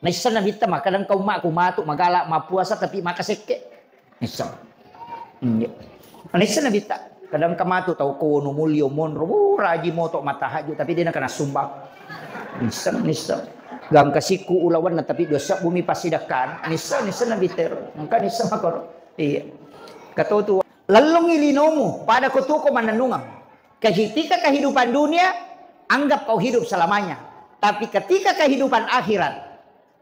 Naisan na bita makadang kau mak kumatuk magala mapuasa tapi makaseke. Naisan. Naisan na bita kadang kamatu tau ko no mulyo monro raji mo tok matahaju tapi dia nak kena sumbang. Naisan. Gang kasiku ulawan na tapi dosa bumi pasidakan. Naisan na biter. Maka naisan makor. Iya. Katutu lalong ilinomu pada kutuko mananungam. Ketika kehidupan dunia anggap kau hidup selamanya. Tapi ketika kehidupan akhirat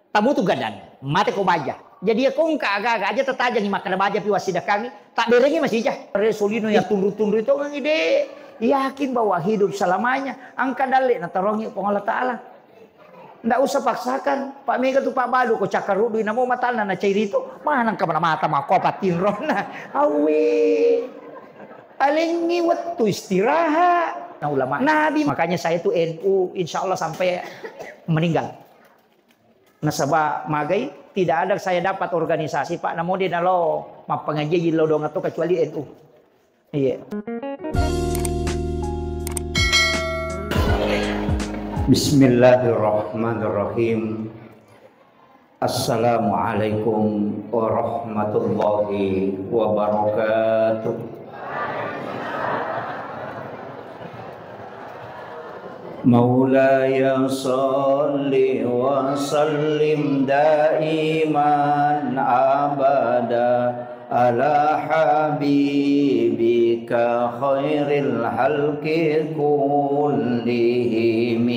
tamu tu gadan, mati kau baja. Jadi aku agak-agak aja tertaja nih makan baja pi wasidah kami, tak berengi masih jah. Resulino yang tundur-tundur itu orang ide yakin bahwa hidup selamanya. Angka dalek na tarongi Allah Taala. Ndak usah paksakan. Pak Mega tu Pak Balu ko cakar rudu namo matana na cairi itu. Mana ka mata mako patin rona. Awe. Alengi waktu istirahat. Nah ulama Nabi makanya saya tu NU insya Allah sampai meninggal. Nasabah magai tidak ada saya dapat organisasi Pak namo dia nalo mapangaji lo dong atau kecuali NU. Iya. Bismillahirrahmanirrahim. Assalamualaikum warahmatullahi wabarakatuh. مولاي صل وسلم دائما أبدا على حبيبك خير الخلق كلهم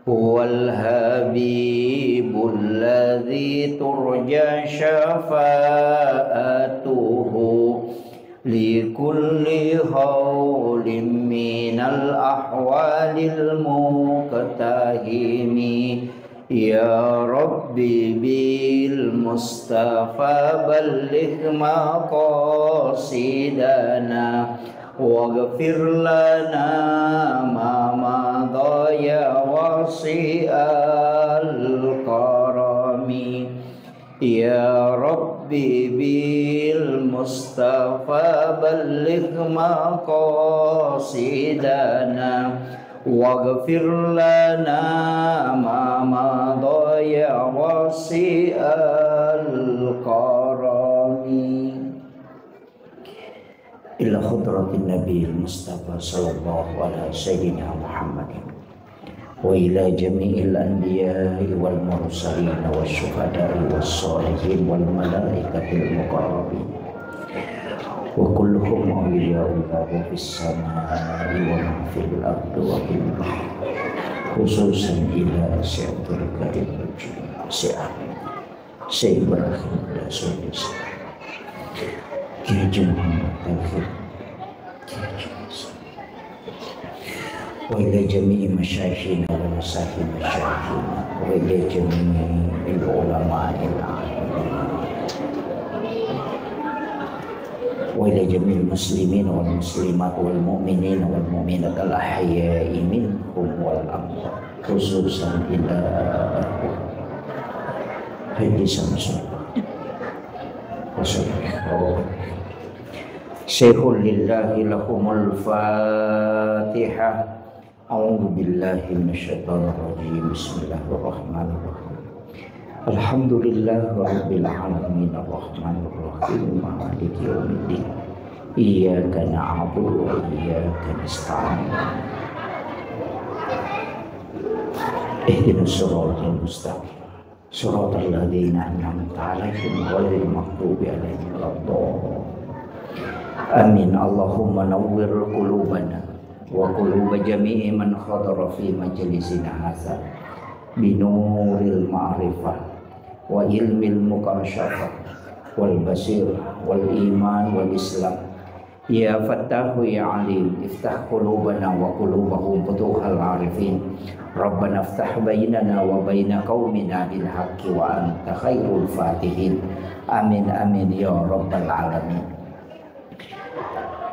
هو الحبيب الذي ترجى شفاعته لكل حول من الأحوال المقتحم يا ربي بالمصطفى بلغ مقاصدنا واغفر لنا ما مضى يا واسع الكرم يا ربي بالمصطفى بلغ مقاصدنا واغفر لنا ما مضى يا واسع الكرم إلى حضرة النبي المصطفى صلى الله على سيدنا محمد وإلى جميع الأنبياء والمرسلين والشهداء والصالحين والملائكة المقربين وكلهم أولياء الله في السماء ومن في الأرض وفي البحر خصوصا إلى سيد الكريم سيد إبراهيم رسول الله كي محمد وإلى جميع مشايخنا ومساكن مشايخنا وإلى جميع العلماء العاملين وإلى جميع المسلمين والمسلمات والمؤمنين والمؤمنات الأحياء منهم والأموات خصوصا إلى حج سمسون شيخ لله لهم الفاتحة. أعوذ بالله من الشيطان الرجيم. بسم الله الرحمن الرحيم. الحمد لله رب العالمين الرحمن الرحيم مالك يوم الدين إياك نعبد وإياك نستعين اهدنا الصراط المستقيم صراط الذين أنعمت عليهم غير المغضوب عليهم ولا الضالين آمين. اللهم نور قلوبنا وقلوب جميع من حضر في مجلسنا هذا بنور المعرفة وعلم المكاشفة والبصيرة والإيمان والإسلام يا فتاح يا عليم افتح قلوبنا وقلوبهم فتوح العارفين ربنا افتح بيننا وبين قومنا بالحق وأنت خير الفاتحين آمين آمين يا رب العالمين.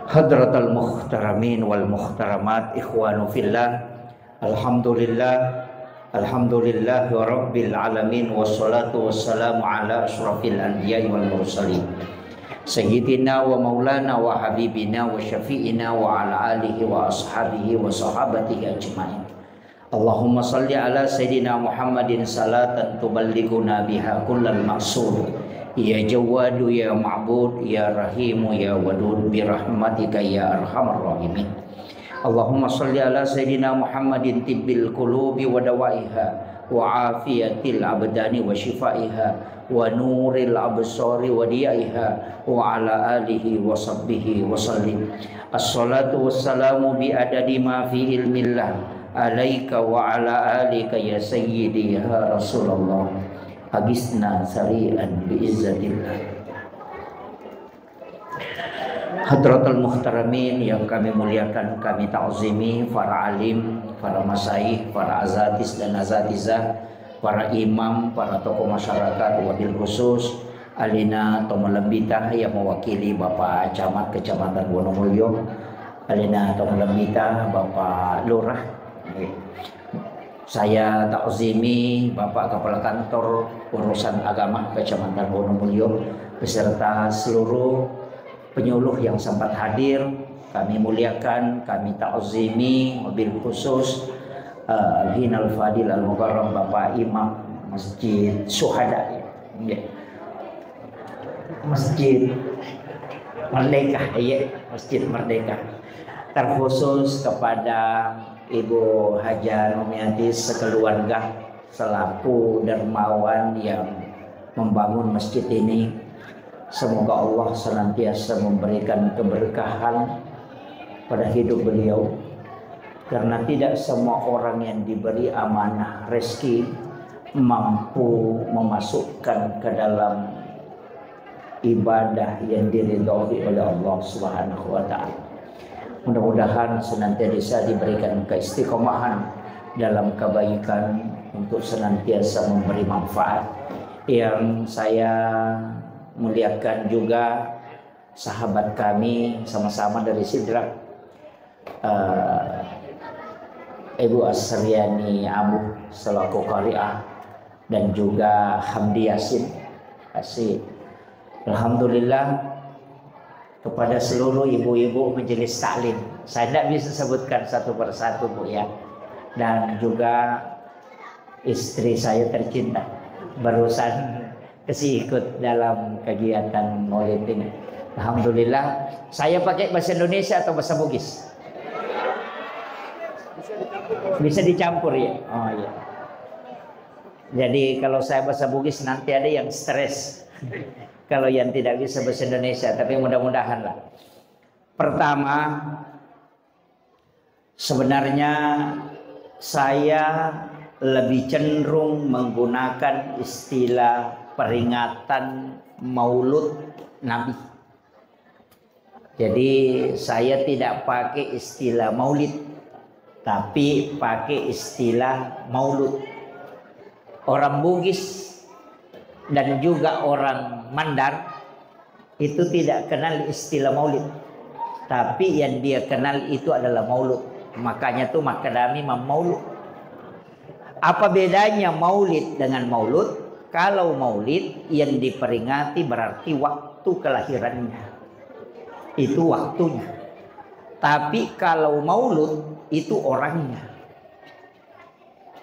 Hadratal muhtaramin wal muhtaramat ikhwanu fillah. Alhamdulillah rabbil alamin wassalatu wassalamu ala asyrafil anbiya'i wal mursalin sayyidina wa maulana wa habibina wa syafi'ina wa ala alihi wa ashabihi wa sahabatihi ajma'in. Allahumma salli ala Sayyidina Muhammadin salatan tuballighuna biha kullal maqsud. Ya Jawadu ya Ma'bud ya Rahimu ya Wadud birahmatika ya arhamar rahimin. Allahumma salli ala Sayyidina Muhammadin tibbil qulubi wa dawaiha wa afiyatil abdani wa shifaiha wa nuril absari wa diyaiha wa ala alihi wa sahbihi wa sallim. Assalatu wassalamu bi adadi ma fi ilmillah alaika wa ala alika ya sayyidi ya Rasulullah. Agisna sari'an biizzatillah. Hadratul muhtaramin yang kami muliakan, kami ta'zimi, para alim, para masyayikh, para azatis dan azatizah, para imam, para tokoh masyarakat, wabil khusus alina Tomalembita yang mewakili Bapak Camat Kecamatan Wonomulyo, alina Tomalembita Bapak Lurah. Saya ta'zimi Bapak Kepala Kantor Urusan Agama Kecamatan Wonomulyo beserta seluruh penyuluh yang sempat hadir. Kami muliakan, kami ta'zimi mobil khusus Al-Hinal Fadil Al-Mukarram Bapak Imam Masjid Syuhada, Masjid Merdeka, Masjid Merdeka. Terkhusus kepada Ibu Haja Nomiati sekeluarga selaku dermawan yang membangun masjid ini. Semoga Allah senantiasa memberikan keberkahan pada hidup beliau, karena tidak semua orang yang diberi amanah rezeki mampu memasukkan ke dalam ibadah yang diridhoi oleh Allah Subhanahu wa taala. Mudah-mudahan senantiasa diberikan keistiqomahan dalam kebaikan untuk senantiasa memberi manfaat. Yang saya muliakan juga sahabat kami sama-sama dari Sidrak, Ibu Asriani Abu selaku qari'ah dan juga Hamdi Yasin. Alhamdulillah kepada seluruh ibu-ibu majelis taklim. Saya tidak bisa sebutkan satu persatu, Bu, ya. Dan juga istri saya tercinta barusan ikut dalam kegiatan Maulid ini. Alhamdulillah. Saya pakai bahasa Indonesia atau bahasa Bugis? Bisa dicampur ya. Oh iya. Jadi kalau saya bahasa Bugis nanti ada yang stres. Kalau yang tidak bisa bahasa Indonesia, tapi mudah-mudahan lah. Pertama, sebenarnya saya lebih cenderung menggunakan istilah peringatan Maulud Nabi. Jadi saya tidak pakai istilah Maulid, tapi pakai istilah Maulud. Orang Bugis dan juga orang Mandar itu tidak kenal istilah Maulid, tapi yang dia kenal itu adalah Maulud. Makanya tuh makadami Maulud. Apa bedanya Maulid dengan Maulud? Kalau Maulid yang diperingati berarti waktu kelahirannya, itu waktunya. Tapi kalau Maulud itu orangnya.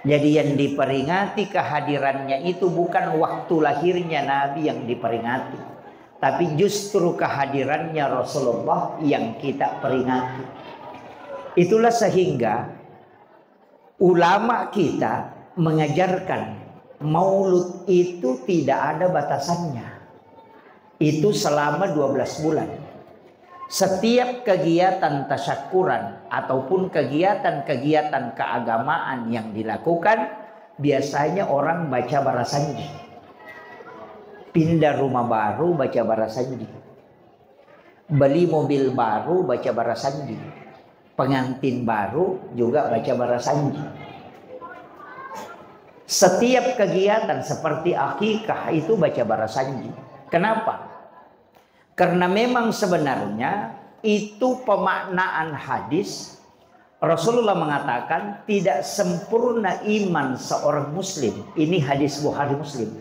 Jadi yang diperingati kehadirannya itu bukan waktu lahirnya Nabi yang diperingati, tapi justru kehadirannya Rasulullah yang kita peringati. Itulah sehingga ulama kita mengajarkan Maulud itu tidak ada batasannya. Itu selama 12 bulan. Setiap kegiatan tasyakuran ataupun kegiatan-kegiatan keagamaan yang dilakukan, biasanya orang baca barasanji. Pindah rumah baru baca barasanji. Beli mobil baru baca barasanji. Pengantin baru juga baca barasanji. Setiap kegiatan seperti akikah itu baca barasanji. Kenapa? Karena memang sebenarnya itu pemaknaan hadis. Rasulullah mengatakan tidak sempurna iman seorang muslim. Ini hadis Bukhari Muslim.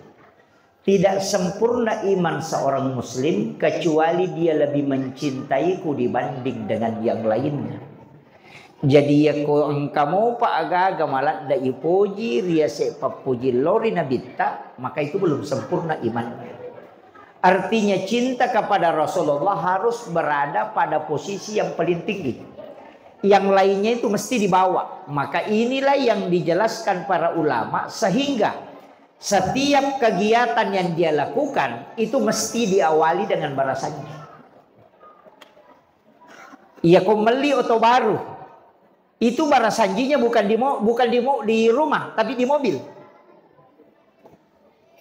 Tidak sempurna iman seorang muslim kecuali dia lebih mencintaiku dibanding dengan yang lainnya. Jadi ya ko kamu pa aga malat da ipuji ria se papuji lori nabita, maka itu belum sempurna imannya. Artinya cinta kepada Rasulullah harus berada pada posisi yang paling tinggi. Yang lainnya itu mesti dibawa. Maka inilah yang dijelaskan para ulama, sehingga setiap kegiatan yang dia lakukan itu mesti diawali dengan barasanji. Ia kembali atau baru. Itu barasanjinya bukan di rumah, tapi di mobil.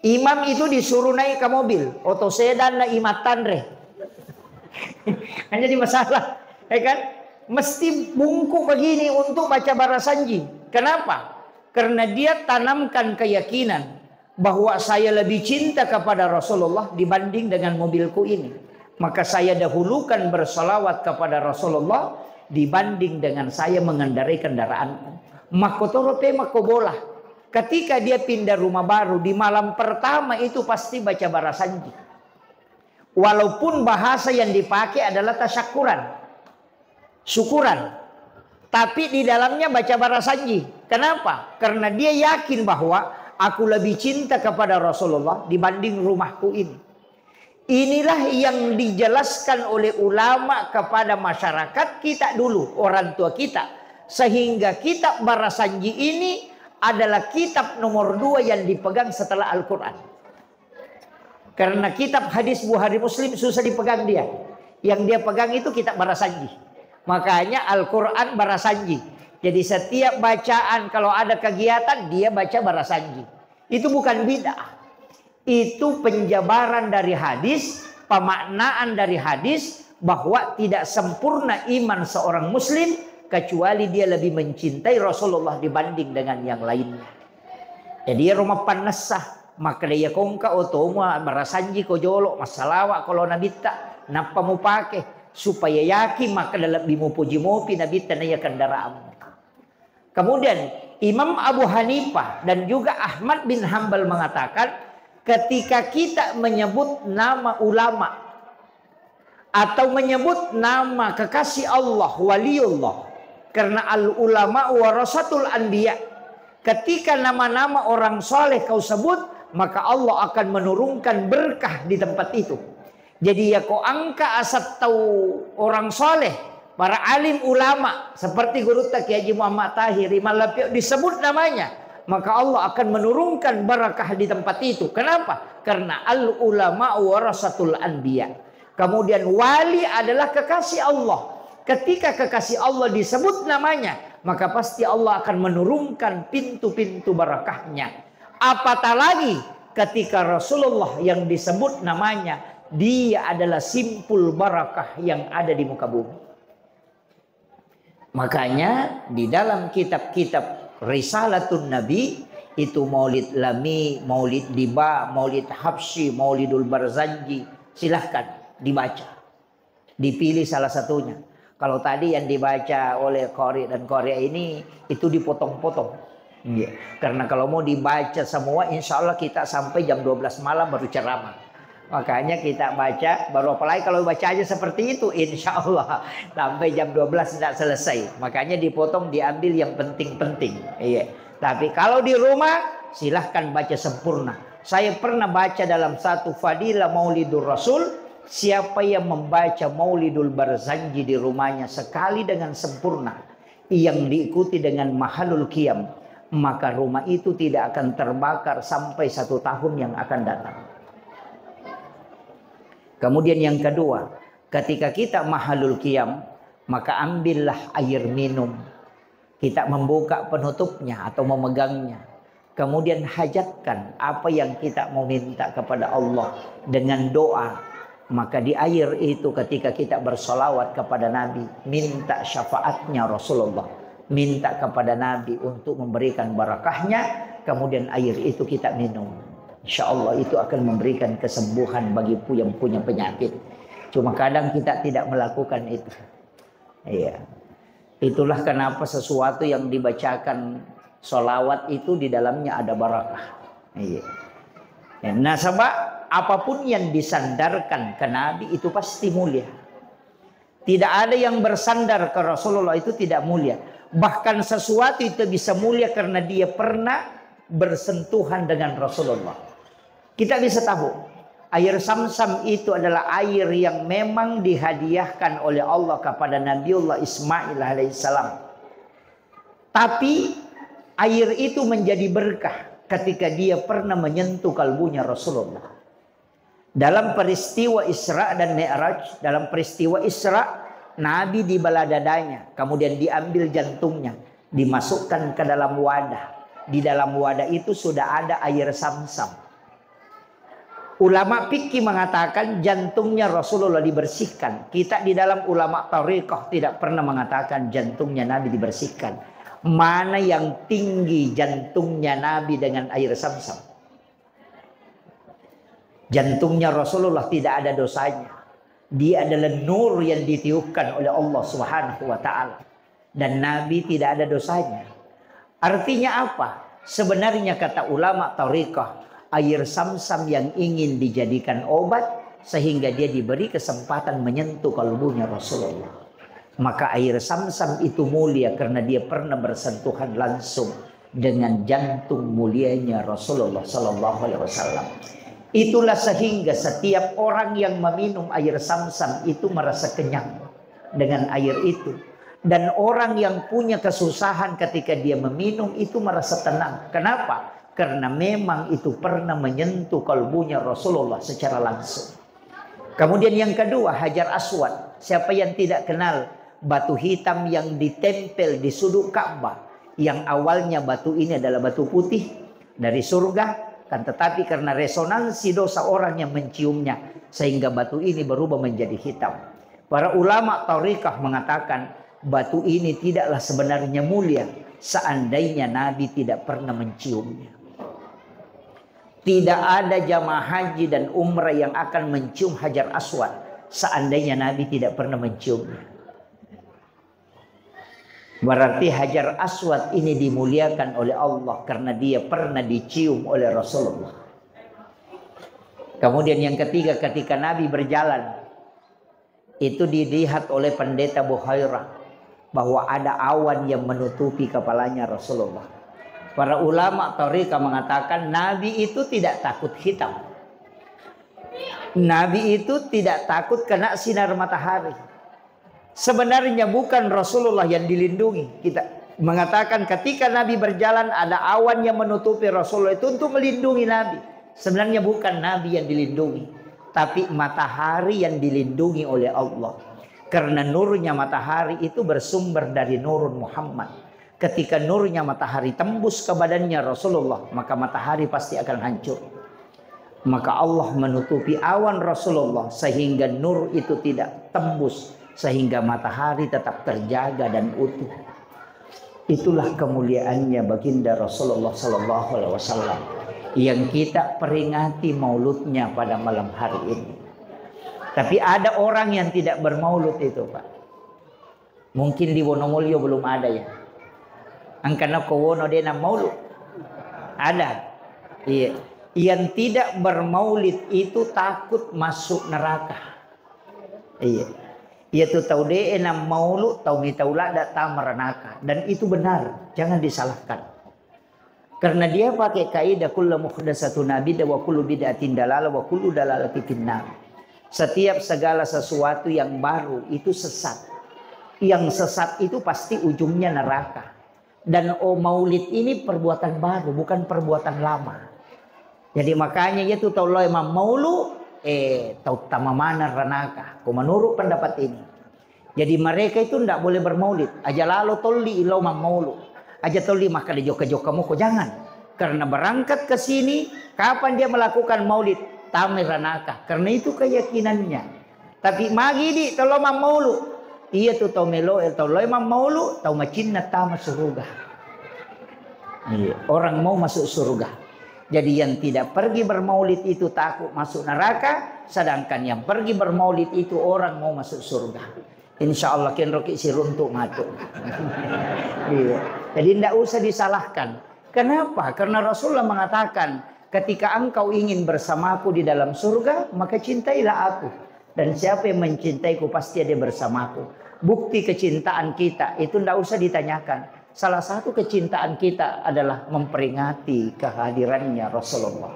Imam itu disuruh naik ke mobil, oto sedan na imatan re. Kan jadi masalah, ya kan? Mesti bungkuk begini untuk baca barasanji. Kenapa? Karena dia tanamkan keyakinan bahwa saya lebih cinta kepada Rasulullah dibanding dengan mobilku ini. Maka saya dahulukan bersalawat kepada Rasulullah dibanding dengan saya mengendarai kendaraanku. Makotorope makobola. Ketika dia pindah rumah baru, di malam pertama itu pasti baca barasanji. Walaupun bahasa yang dipakai adalah tasyakuran, syukuran, tapi di dalamnya baca barasanji. Kenapa? Karena dia yakin bahwa aku lebih cinta kepada Rasulullah dibanding rumahku ini. Inilah yang dijelaskan oleh ulama kepada masyarakat kita dulu, orang tua kita. Sehingga kitab barasanji ini adalah kitab nomor 2 yang dipegang setelah Al-Quran. Karena kitab hadis Bukhari Muslim susah dipegang dia. Yang dia pegang itu kitab barasanji. Makanya Al-Quran barasanji. Jadi setiap bacaan kalau ada kegiatan dia baca barasanji. Itu bukan bid'ah. Itu penjabaran dari hadis, pemaknaan dari hadis bahwa tidak sempurna iman seorang muslim kecuali dia lebih mencintai Rasulullah dibanding dengan yang lainnya. Jadi rumah panasah maka dia kongka otoma barasanji ko jolo masalawak kalau nabita napa mu pakai supaya yakin maka dalam bimu puji mopi nabita na ya kendaraan. Kemudian Imam Abu Hanifah dan juga Ahmad bin Hanbal mengatakan ketika kita menyebut nama ulama atau menyebut nama kekasih Allah, waliullah, karena al-ulama warasatul anbiya, ketika nama-nama orang soleh kau sebut, maka Allah akan menurunkan berkah di tempat itu. Jadi ya kau angka asat tahu orang soleh, para alim ulama seperti Guru Kiai Haji Muhammad Tahir Malapio disebut namanya, maka Allah akan menurunkan barakah di tempat itu. Kenapa? Karena al-ulama warasatul anbiya. Kemudian wali adalah kekasih Allah. Ketika kekasih Allah disebut namanya, maka pasti Allah akan menurunkan pintu-pintu barakahnya. Apatah lagi ketika Rasulullah yang disebut namanya, dia adalah simpul barakah yang ada di muka bumi. Makanya di dalam kitab-kitab Risalatun Nabi itu Maulid Lami, Maulid Diba, Maulid Habsyi, Maulidul Barzanji, silahkan dibaca. Dipilih salah satunya. Kalau tadi yang dibaca oleh Qori dan Korea ini itu dipotong-potong. Karena kalau mau dibaca semua insya Allah kita sampai jam 12 malam baru ceramah. Makanya kita baca, baru apalagi kalau baca aja seperti itu insya Allah sampai jam 12 tidak selesai. Makanya dipotong, diambil yang penting-penting. Tapi kalau di rumah silahkan baca sempurna. Saya pernah baca dalam satu fadilah Maulidur Rasul, siapa yang membaca Maulidul Barzanji di rumahnya sekali dengan sempurna, yang diikuti dengan mahalul qiyam, maka rumah itu tidak akan terbakar sampai 1 tahun yang akan datang. Kemudian yang kedua, ketika kita mahalul qiyam, maka ambillah air minum. Kita membuka penutupnya atau memegangnya. Kemudian hajatkan apa yang kita mau minta kepada Allah dengan doa. Maka di air itu ketika kita bersolawat kepada Nabi, minta syafaatnya Rasulullah, minta kepada Nabi untuk memberikan barakahnya, kemudian air itu kita minum. Insya Allah itu akan memberikan kesembuhan bagi yang punya penyakit. Cuma kadang kita tidak melakukan itu. Itulah kenapa sesuatu yang dibacakan solawat itu di dalamnya ada barakah. Nah sebab apapun yang disandarkan ke Nabi itu pasti mulia. Tidak ada yang bersandar ke Rasulullah itu tidak mulia. Bahkan sesuatu itu bisa mulia karena dia pernah bersentuhan dengan Rasulullah. Kita bisa tahu air Zamzam itu adalah air yang memang dihadiahkan oleh Allah kepada Nabiullah Ismail alaihissalam. Tapi air itu menjadi berkah ketika dia pernah menyentuh kalbunya Rasulullah. Dalam peristiwa Isra dan Mi'raj, dalam peristiwa Isra, Nabi dibelah dadanya, kemudian diambil jantungnya, dimasukkan ke dalam wadah. Di dalam wadah itu sudah ada air Zamzam. Ulama fikih mengatakan jantungnya Rasulullah dibersihkan. Kita di dalam ulama thariqah tidak pernah mengatakan jantungnya Nabi dibersihkan. Mana yang tinggi jantungnya Nabi dengan air Zamzam? Jantungnya Rasulullah tidak ada dosanya. Dia adalah nur yang ditiupkan oleh Allah Subhanahu wa taala. Dan Nabi tidak ada dosanya. Artinya apa? Sebenarnya kata ulama thariqah, air Zamzam yang ingin dijadikan obat sehingga dia diberi kesempatan menyentuh kalbunya Rasulullah. Maka air Zamzam itu mulia karena dia pernah bersentuhan langsung dengan jantung mulianya Rasulullah sallallahu alaihi wasallam. Itulah sehingga setiap orang yang meminum air Zamzam itu merasa kenyang dengan air itu. Dan orang yang punya kesusahan ketika dia meminum itu merasa tenang. Kenapa? Karena memang itu pernah menyentuh kalbunya Rasulullah secara langsung. Kemudian yang kedua, Hajar Aswad. Siapa yang tidak kenal batu hitam yang ditempel di sudut Ka'bah, yang awalnya batu ini adalah batu putih dari surga, kan tetapi karena resonansi dosa orang yang menciumnya sehingga batu ini berubah menjadi hitam. Para ulama thariqah mengatakan batu ini tidaklah sebenarnya mulia seandainya Nabi tidak pernah menciumnya. Tidak ada jamaah haji dan umrah yang akan mencium Hajar Aswad seandainya Nabi tidak pernah menciumnya. Berarti Hajar Aswad ini dimuliakan oleh Allah karena dia pernah dicium oleh Rasulullah. Kemudian yang ketiga, ketika Nabi berjalan, itu dilihat oleh pendeta Buhairah bahwa ada awan yang menutupi kepalanya Rasulullah. Para ulama thariqah mengatakan Nabi itu tidak takut hitam. Nabi itu tidak takut kena sinar matahari. Sebenarnya bukan Rasulullah yang dilindungi. Kita mengatakan ketika Nabi berjalan ada awan yang menutupi Rasulullah itu untuk melindungi Nabi. Sebenarnya bukan Nabi yang dilindungi, tapi matahari yang dilindungi oleh Allah. Karena nurnya matahari itu bersumber dari nurun Muhammad. Ketika nurnya matahari tembus ke badannya Rasulullah, maka matahari pasti akan hancur. Maka Allah menutupi awan Rasulullah sehingga nur itu tidak tembus, sehingga matahari tetap terjaga dan utuh. Itulah kemuliaannya baginda Rasulullah sallallahu alaihi wasallam yang kita peringati mauludnya pada malam hari ini. Tapi ada orang yang tidak bermaulud itu, Pak. Mungkin di Wonomulyo belum ada ya. Angkana kowono dena maulud. Ada. Iya. Yang tidak bermaulid itu takut masuk neraka. Iya. Yaitu tahu deh enam maulud tahu mitaulah datang merenaka, dan itu benar, jangan disalahkan. Karena dia pakai kaidah kullu muhdatsatun bid'ah wa kullu bid'atin dalalah wa kullu dalalatin finnar. Setiap segala sesuatu yang baru itu sesat. Yang sesat itu pasti ujungnya neraka. Dan maulid ini perbuatan baru, bukan perbuatan lama. Jadi makanya yaitu tahu lo imam maulud tahu tamamana ranaka. Menurut pendapat ini. Jadi mereka itu tidak boleh bermaulid. Aja lalu tolli ilau maulud. Aja tolli maka di joka-joka muko jangan. Karena berangkat ke sini, kapan dia melakukan maulid? Tamir ranaka. Karena itu keyakinannya. Tapi magi di tolo maulud. Iya tuh tau melo tolo maulud tau macinna tama surga. Orang mau masuk surga. Jadi yang tidak pergi bermaulid itu takut masuk neraka, sedangkan yang pergi bermaulid itu orang mau masuk surga. Insya Allah ken roki si runtuk matuk. Jadi tidak usah disalahkan. Kenapa? Karena Rasulullah mengatakan, ketika engkau ingin bersamaku di dalam surga, maka cintailah aku. Dan siapa yang mencintaiku pasti ada bersamaku. Bukti kecintaan kita itu tidak usah ditanyakan. Salah satu kecintaan kita adalah memperingati kehadirannya Rasulullah.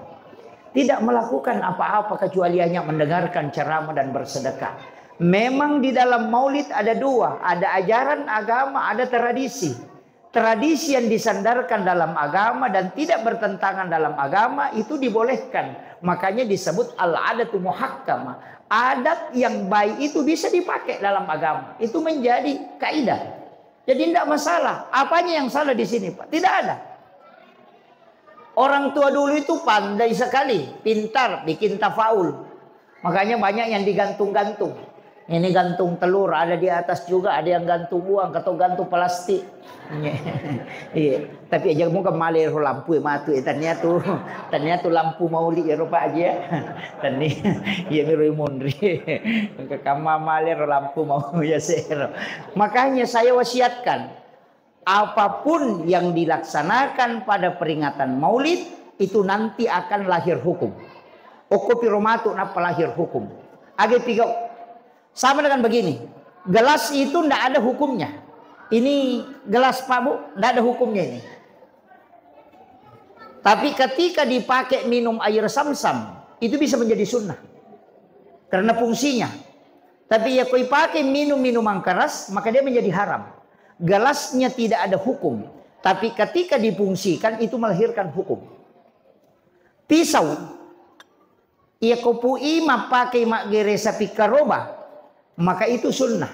Tidak melakukan apa-apa kecuali hanya mendengarkan ceramah dan bersedekah. Memang di dalam maulid ada dua. Ada ajaran agama, ada tradisi. Tradisi yang disandarkan dalam agama dan tidak bertentangan dalam agama itu dibolehkan. Makanya disebut al-adatu muhakkamah. Adat yang baik itu bisa dipakai dalam agama. Itu menjadi kaidah. Jadi tidak masalah. Apanya yang salah di sini, Pak? Tidak ada. Orang tua dulu itu pandai sekali, pintar, bikin tafaul. Makanya banyak yang digantung-gantung. Ini gantung telur, ada di atas juga, ada yang gantung uang atau gantung plastik. Iya. Tapi aja muka malir lampu matu ternyata lampu mauli ya rupa aja. Tani ya miru mundri. Ke kamar malir lampu mau ya sero. Makanya saya wasiatkan apapun yang dilaksanakan pada peringatan Maulid itu nanti akan lahir hukum. Okopi romatu napa lahir hukum. Age tiga sama dengan begini, gelas itu tidak ada hukumnya. Ini gelas Pak Bu, tidak ada hukumnya ini. Tapi ketika dipakai minum air Sam-Sam, itu bisa menjadi sunnah. Karena fungsinya. Tapi ya kau pakai minum minuman keras, maka dia menjadi haram. Gelasnya tidak ada hukum. Tapi ketika difungsikan, itu melahirkan hukum. Pisau. Ia kau pui pakai mak geresa pikaroba. Maka itu sunnah.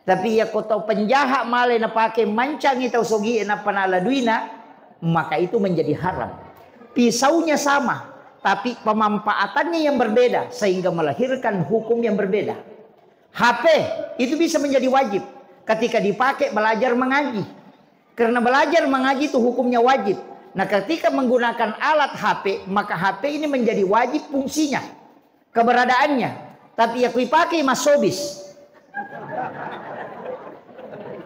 Tapi ya kau tahu penjahat malah na pakai mancang itu sogi na panala duina, maka itu menjadi haram. Pisaunya sama, tapi pemanfaatannya yang berbeda sehingga melahirkan hukum yang berbeda. HP itu bisa menjadi wajib ketika dipakai belajar mengaji. Karena belajar mengaji itu hukumnya wajib. Nah, ketika menggunakan alat HP, maka HP ini menjadi wajib fungsinya, keberadaannya. Tapi ya dipakai masobis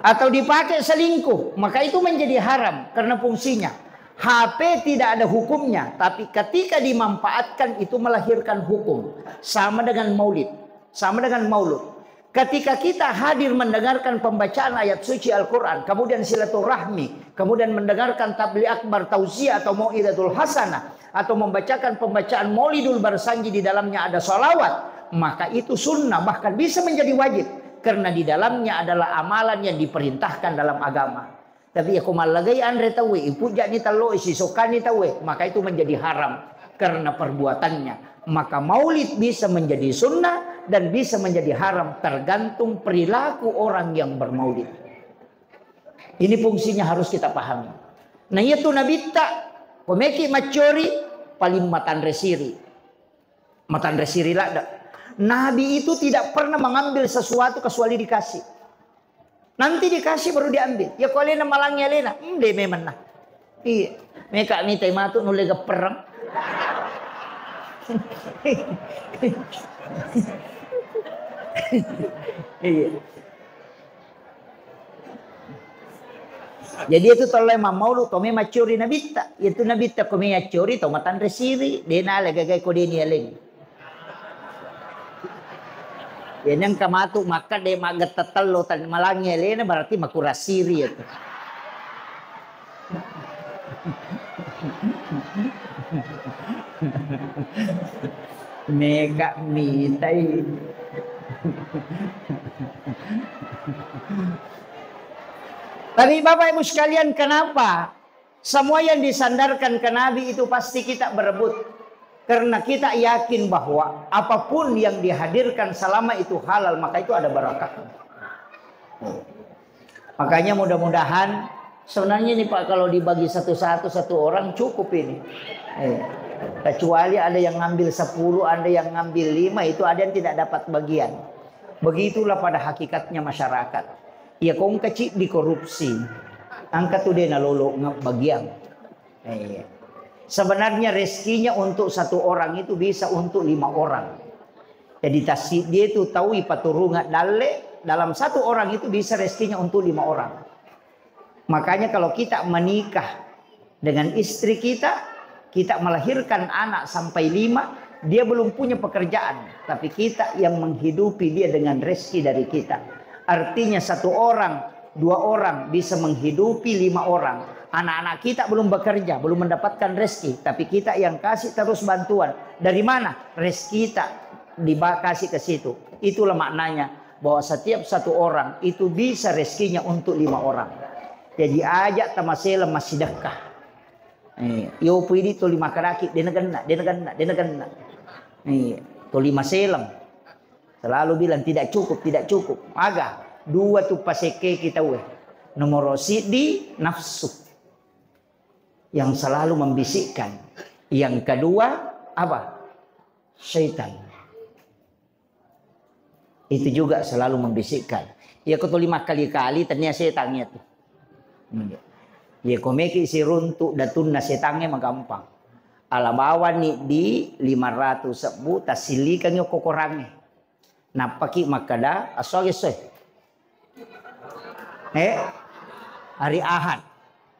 atau dipakai selingkuh, maka itu menjadi haram karena fungsinya. HP tidak ada hukumnya, tapi ketika dimanfaatkan itu melahirkan hukum. Sama dengan maulid, sama dengan maulud. Ketika kita hadir mendengarkan pembacaan ayat suci Al-Quran, kemudian silaturahmi, kemudian mendengarkan tabligh akbar, tausiah atau mau'izatul hasanah, atau membacakan pembacaan maulidul barsanji di dalamnya ada salawat, maka itu sunnah, bahkan bisa menjadi wajib karena di dalamnya adalah amalan yang diperintahkan dalam agama. Tapi ya kumalagai andre tawe ipuja ni talo isisokani tawe, maka itu menjadi haram karena perbuatannya. Maka maulid bisa menjadi sunnah dan bisa menjadi haram tergantung perilaku orang yang bermaulid. Ini fungsinya harus kita pahami. Nah itu nabita komeki macori paling matan resiri lah. Nabi itu tidak pernah mengambil sesuatu kecuali dikasih. Nanti dikasih baru diambil. Ya kalau lena malangnya lena, deh memang nah. Iya, mereka ni tema tu nulis ke perang. Iya. Jadi itu tolong mau lu tome macuri nabita, itu nabita kome macuri to matan resiri, dena lagay ko dini aleng. Yan yang kamatu maka de magatatalo tan malangnya lena berarti makurasiri itu. Mega mitai. Tapi Bapak Ibu sekalian, kenapa semua yang disandarkan ke Nabi itu pasti kita berebut? Karena kita yakin bahwa apapun yang dihadirkan selama itu halal, maka itu ada barakah. Makanya mudah-mudahan sebenarnya nih Pak, kalau dibagi satu-satu satu orang cukup ini. Kecuali ada yang ngambil 10, ada yang ngambil 5, itu ada yang tidak dapat bagian. Begitulah pada hakikatnya masyarakat. Ya kong kecil dikorupsi, angkat tuh dia nalolo bagian. Sebenarnya rezekinya untuk satu orang itu bisa untuk 5 orang. Jadi dia itu tahu ipaturunga dalle dalam satu orang itu bisa rezekinya untuk 5 orang. Makanya kalau kita menikah dengan istri kita, kita melahirkan anak sampai 5, dia belum punya pekerjaan, tapi kita yang menghidupi dia dengan rezeki dari kita. Artinya 1 orang, 2 orang bisa menghidupi 5 orang. Anak-anak kita belum bekerja, belum mendapatkan rezeki, tapi kita yang kasih terus bantuan. Dari mana? Rezeki kita dikasih ke situ. Itulah maknanya bahwa setiap 1 orang itu bisa rezekinya untuk 5 orang. Jadi ajak tamasela masih sedekah. Yo pudi to 5 karaki, dia negana. To 5 selam. Selalu bilang tidak cukup. Aga 2 tu paseke kita we. Nomor di nafsu. Yang selalu membisikkan. Yang kedua apa? Syaitan. Itu juga selalu membisikkan. Ya kau 5 kali-kali ternyata setannya tuh. Ya komeki si runtuk datun na setange magampang. Alabawan ni di 500 sebu tasilikan nyo kokorange. Napaki makada asoge soy. Hari Ahad.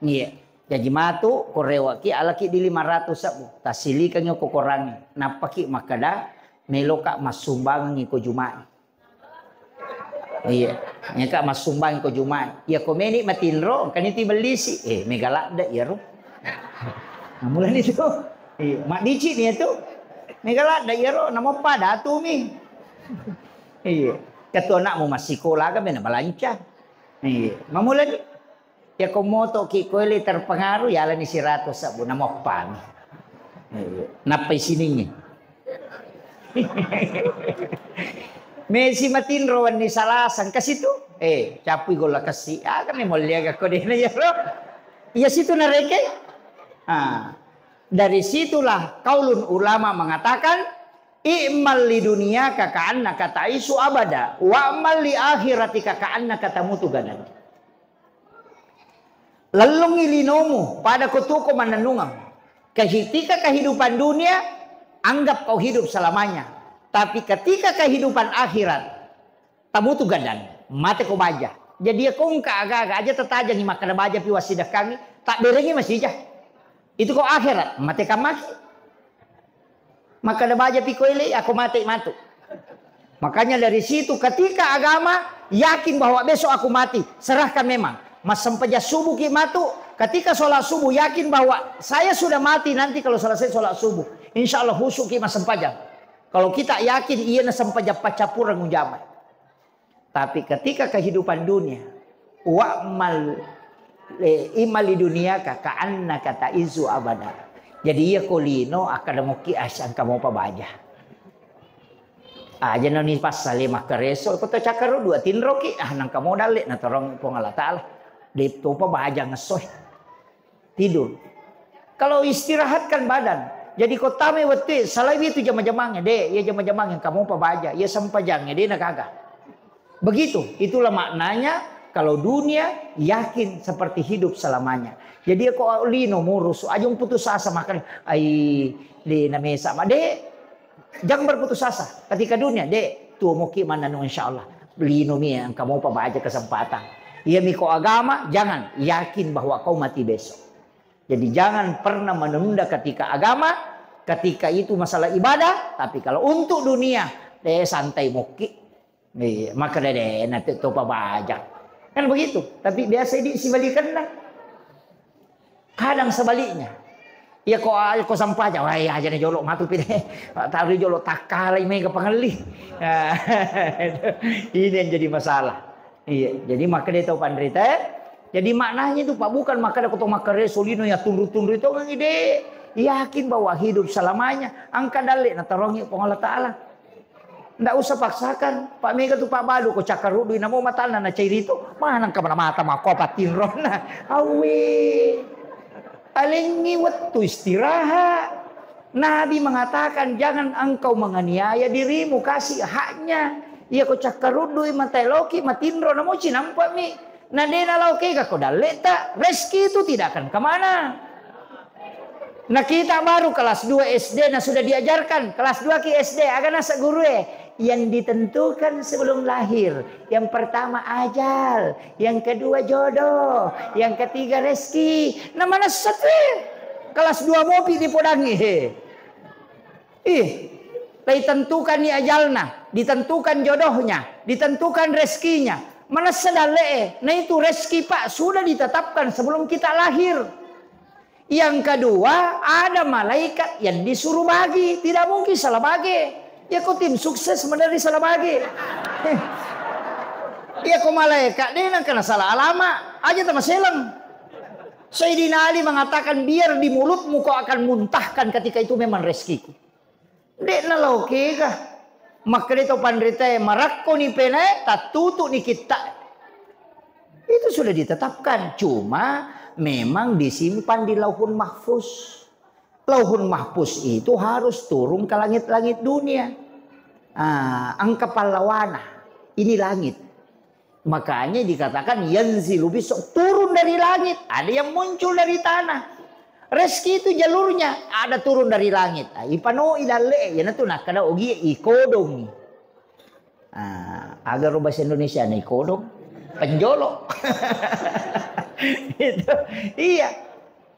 Iya. Jadi matu korewa ki alaki di 500 sebu tasilikan nyo kokorange. Napaki makada meloka masumbang ni ko Jumat. Iya, nyaka masumbang ko Jumat. Ya komeni matinro kaniti belisi. Megalak da ya ro. Nah, mulai itu. Mak dici ni itu. Megalak da ya ro namo pada tu mi. Iya. Ketua nak mo masikola ka bena balanca. Iya, mamulai ya komoto ki koeli terpengaruh ya ala ni si rato sabu namo pa mi. Iya, napai sininya. Messi matinroan ni salasan kasi tu. Capuy gola kasi. Kami mulia ko din ya bro. Ya situ nareke. Dari situlah kaulun ulama mengatakan i'mal li dunyaka ka'annaka ta'isu abada wa amal li akhiratika ka'annaka tamutu gadan. Lalong ilinomu pada kutuko mananungam. Ketika kehidupan dunia anggap kau hidup selamanya. Tapi ketika kehidupan akhirat, tamu tu gadan, mati ko baja. Jadi kau agak-agak aja tetajang makan baja pi wasidah kami, tak berengi masih jah. Itu kau akhirat, mati kamaki. Makan baja pi ko ile, aku mati matu. Makanya dari situ ketika agama yakin bahwa besok aku mati, serahkan memang. Mas sempaja subuh ki matu, ketika sholat subuh yakin bahwa saya sudah mati nanti kalau selesai sholat subuh. Insya Allah husuk ki mas sempaja. Kalau kita yakin ia sampai pacapurang ujaman. Tapi ketika kehidupan dunia, wa'mal imali dunia ka'anna kata izu abada. Jadi ia kolino akademoki asan kamu pa baja. Aja noni pas salimah kereso kota cakaru 2 tinroki nang kamu dalik na torong pongala taala. Di to pa baja ngesoy. Tidur. Kalau istirahatkan badan. Jadi kota me wete salawi itu jama-jamangnya deh, ya jama-jamang yang kamu pa baja, ya sampajangnya dia nak kagak. Begitu, itulah maknanya kalau dunia yakin seperti hidup selamanya. Jadi kok lino murus, ajung putus asa makan di namesa sama deh. Jangan berputus asa ketika dunia deh. Tuh muki mana nu insyaallah. Lino mi yang kamu pa baja kesempatan. Iya miko agama jangan yakin bahwa kau mati besok. Jadi jangan pernah menunda ketika agama, ketika itu masalah ibadah. Tapi kalau untuk dunia, santai muki. Maka nanti topa bajak. Kan begitu. Tapi biasa disibalikan lah. Kadang sebaliknya. Ya kok sampah aja. Wah ya aja nih jolok matu pide. Tahu jolok takalai main ke pengelih. Ini yang jadi masalah. Iya. Jadi maka dia tahu pandrita. Jadi maknanya itu Pak bukan maka ada kota makare solino ya tundur-tundur itu orang ide yakin bahwa hidup selamanya angka dalek na tarongi pengolah taala. Ndak usah paksakan. Pak Mega tuh Pak Balu ko cakaru duit namo matana na cair itu mana ka mata mako patin rona. Awi. Alengi waktu istirahat. Nabi mengatakan jangan engkau menganiaya dirimu, kasih haknya. Iya ko cakaru duit mateloki matinro namo cinampa mi. Nah dena lauke kau daleta rezeki itu tidak akan kemana. Nah kita baru kelas 2 SD nah sudah diajarkan kelas 2 ki SD agak nasa guru yang ditentukan sebelum lahir. Yang pertama ajal, yang kedua jodoh, yang ketiga rezeki. Nah mana satu kelas 2 mopi dipodangi. Ditentukan ni ajalna, ditentukan jodohnya, ditentukan rezekinya. Mana sedale? Nah itu rezeki Pak sudah ditetapkan sebelum kita lahir. Yang kedua, ada malaikat yang disuruh bagi, tidak mungkin salah bagi. Ya kok tim sukses mendari salah bagi. Ya kok malaikat dia nak kena salah alamat aja sama selang. Sayyidina Ali mengatakan biar di mulutmu kau akan muntahkan ketika itu memang rezekiku. Dek na oke kah? Maka itu pandrite marakko ni pene tatutu ni kita. Itu sudah ditetapkan. Cuma memang disimpan di Lauhun Mahfuz. Lauhun Mahfuz itu harus turun ke langit-langit dunia. Angka pahlawana. Ini langit. Makanya dikatakan yanzilu besok turun dari langit. Ada yang muncul dari tanah. Rezeki itu jalurnya ada turun dari langit. Ipano idale ya natu nak kada ogi ikodong. Agar bahasa Indonesia nih ikodong penjolo. Itu iya.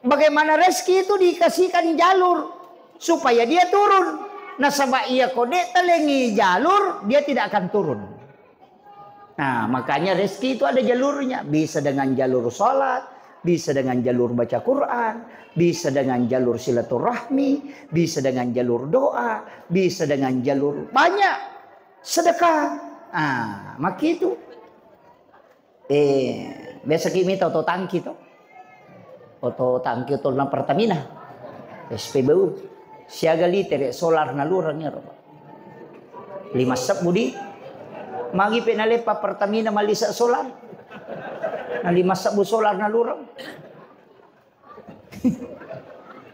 Bagaimana rezeki itu dikasihkan jalur supaya dia turun. Nah sebab ia kode telengi jalur dia tidak akan turun. Nah makanya rezeki itu ada jalurnya. Bisa dengan jalur sholat, bisa dengan jalur baca Quran, bisa dengan jalur silaturahmi, bisa dengan jalur doa, bisa dengan jalur banyak sedekah. Maka itu biasa kimi auto tangki to. Auto tangki to na Pertamina. SPBU siaga liter solar na lurangnya ro. 5 sep budi. Magi penale pa Pertamina malisa solar. Na 5 sabu solar na lurang.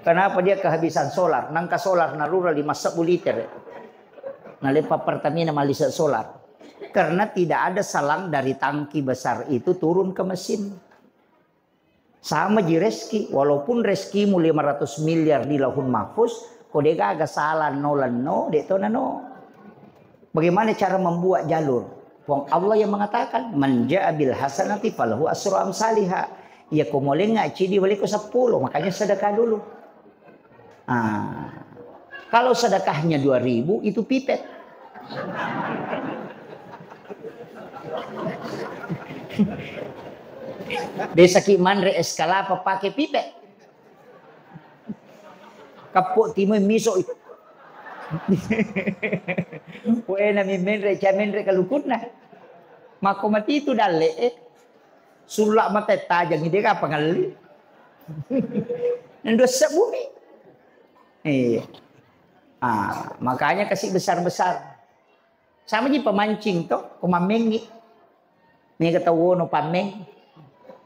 Kenapa dia kehabisan solar? Nangka solar na lurang 5 sabu liter. Nalepa Pertamina malisa solar. Karena tidak ada salang dari tangki besar itu turun ke mesin. Sama di rezeki. Walaupun rezekimu 500 miliar di Lauhun Mahfuz, kode agak salah nolan no, deto na no. Bagaimana cara membuat jalur? Wong Allah yang mengatakan man jaa bil hasanati falahu asyru amsalihha. Ya komole ngaci di balik 10, makanya sedekah dulu. Kalau sedekahnya 2000 itu pipet. Desa ki manre eskalapa pakai pipet. Kapok timo miso itu. Buena mi menre menre kalukutna. Mako mati itu dalle sulak mata tajang ide ka pangali. Nendo sebumi. Makanya kasih besar-besar. Sama ji pemancing to, pemamengi. Ni kata wono pameng.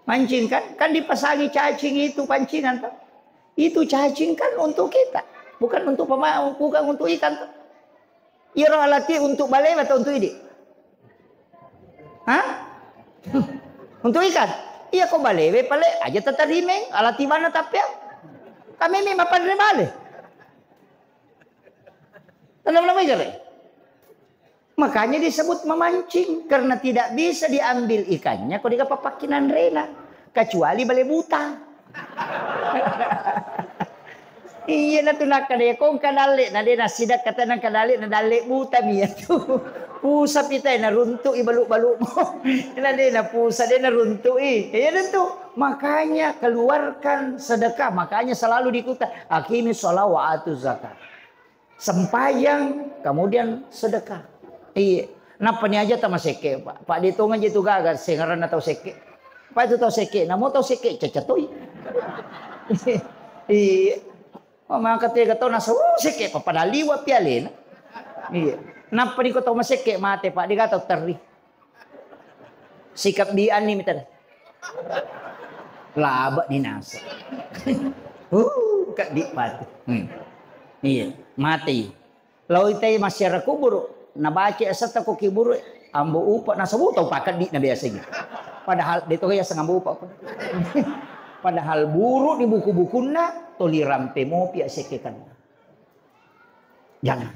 Mancing kan dipasangi cacing itu pancingan to. Itu cacing kan untuk kita. Bukan untuk pemau, bukan untuk ikan. Iro alati untuk balai atau untuk ini? Untuk ikan? Iya kok balai, pale aja tatarimeng, alati mana tapi ya? Kami memang pandai balai. Tanam-tanam ikan. Makanya disebut memancing karena tidak bisa diambil ikannya kalau dikapapakinan rela kecuali balai buta. Iya na tunak kada kong kadali na dina sidak kata nang kadali na dali buta miya tu. Pusa pitay na runtu ibaluk-baluk mo. Na dina pusa dia na runtu Iya tu. Makanya keluarkan sedekah, makanya selalu dikuta akimi shalah wa atu zakat. Sempayang kemudian sedekah. Iya. Napa ni aja tama seke, Pak. Pak ditung aja tu gagal sengaran atau seke. Pak itu tahu seke, namo tahu seke cacatoy. Iya. Mga katiga to nasa seke papadaliwa pialin. Iya. Napa ni ko to maseke mate Pak di gato terri. Sikap dian ni mitan. Laba di nasa. Kak di pati. Iya, mati. Law itay masyara kubur nabaca asata ko kiburu ambo upa nasa buto pakat di na biasa gitu. Padahal dito kaya sa ngambo upa. Padahal buru di buku-bukunna toliram temo pia sekekan. Jangan.